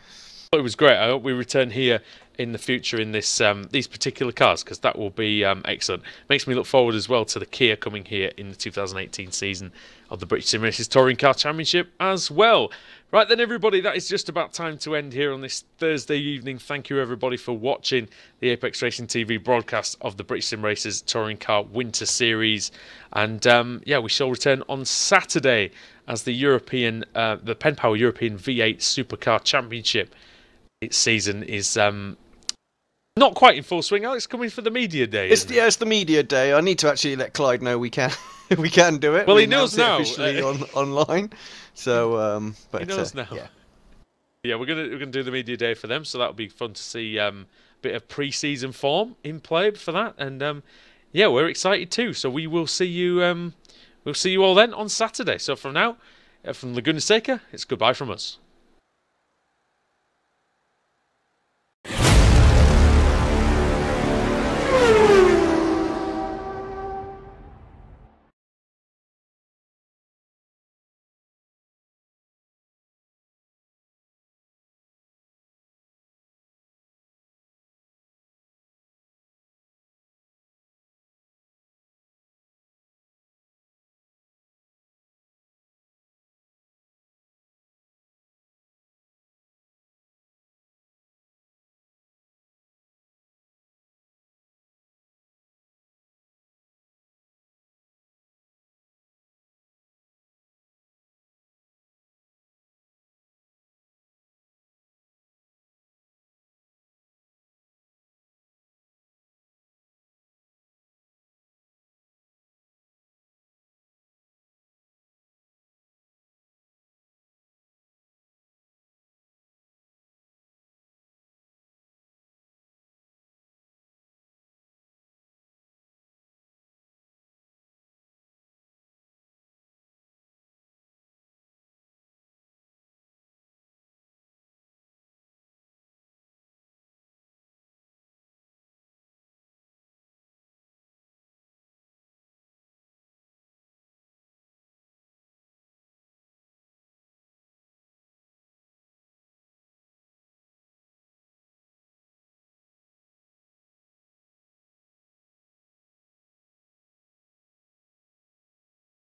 It was great. I hope we return here in the future in this these particular cars, because that will be excellent. Makes me look forward as well to the Kia coming here in the 2018 season of the British Sim Racers Touring Car Championship as well. Right then, everybody, that is just about time to end here on this Thursday evening. Thank you, everybody, for watching the Apex Racing TV broadcast of the British Sim Racers Touring Car Winter Series. And yeah, we shall return on Saturday as the the Penn Power European V8 Supercar Championship. Its season is not quite in full swing. Alex, coming for the media day. It's the media day. I need to actually let Clyde know we can we can do it. Well, he knows now officially online. So, but he knows now. Yeah. Yeah, we're gonna do the media day for them, so that'll be fun to see a bit of pre-season form in play for that, and yeah, we're excited too. So we will see you. We'll see you all then on Saturday. So from now, from Laguna Seca, it's goodbye from us.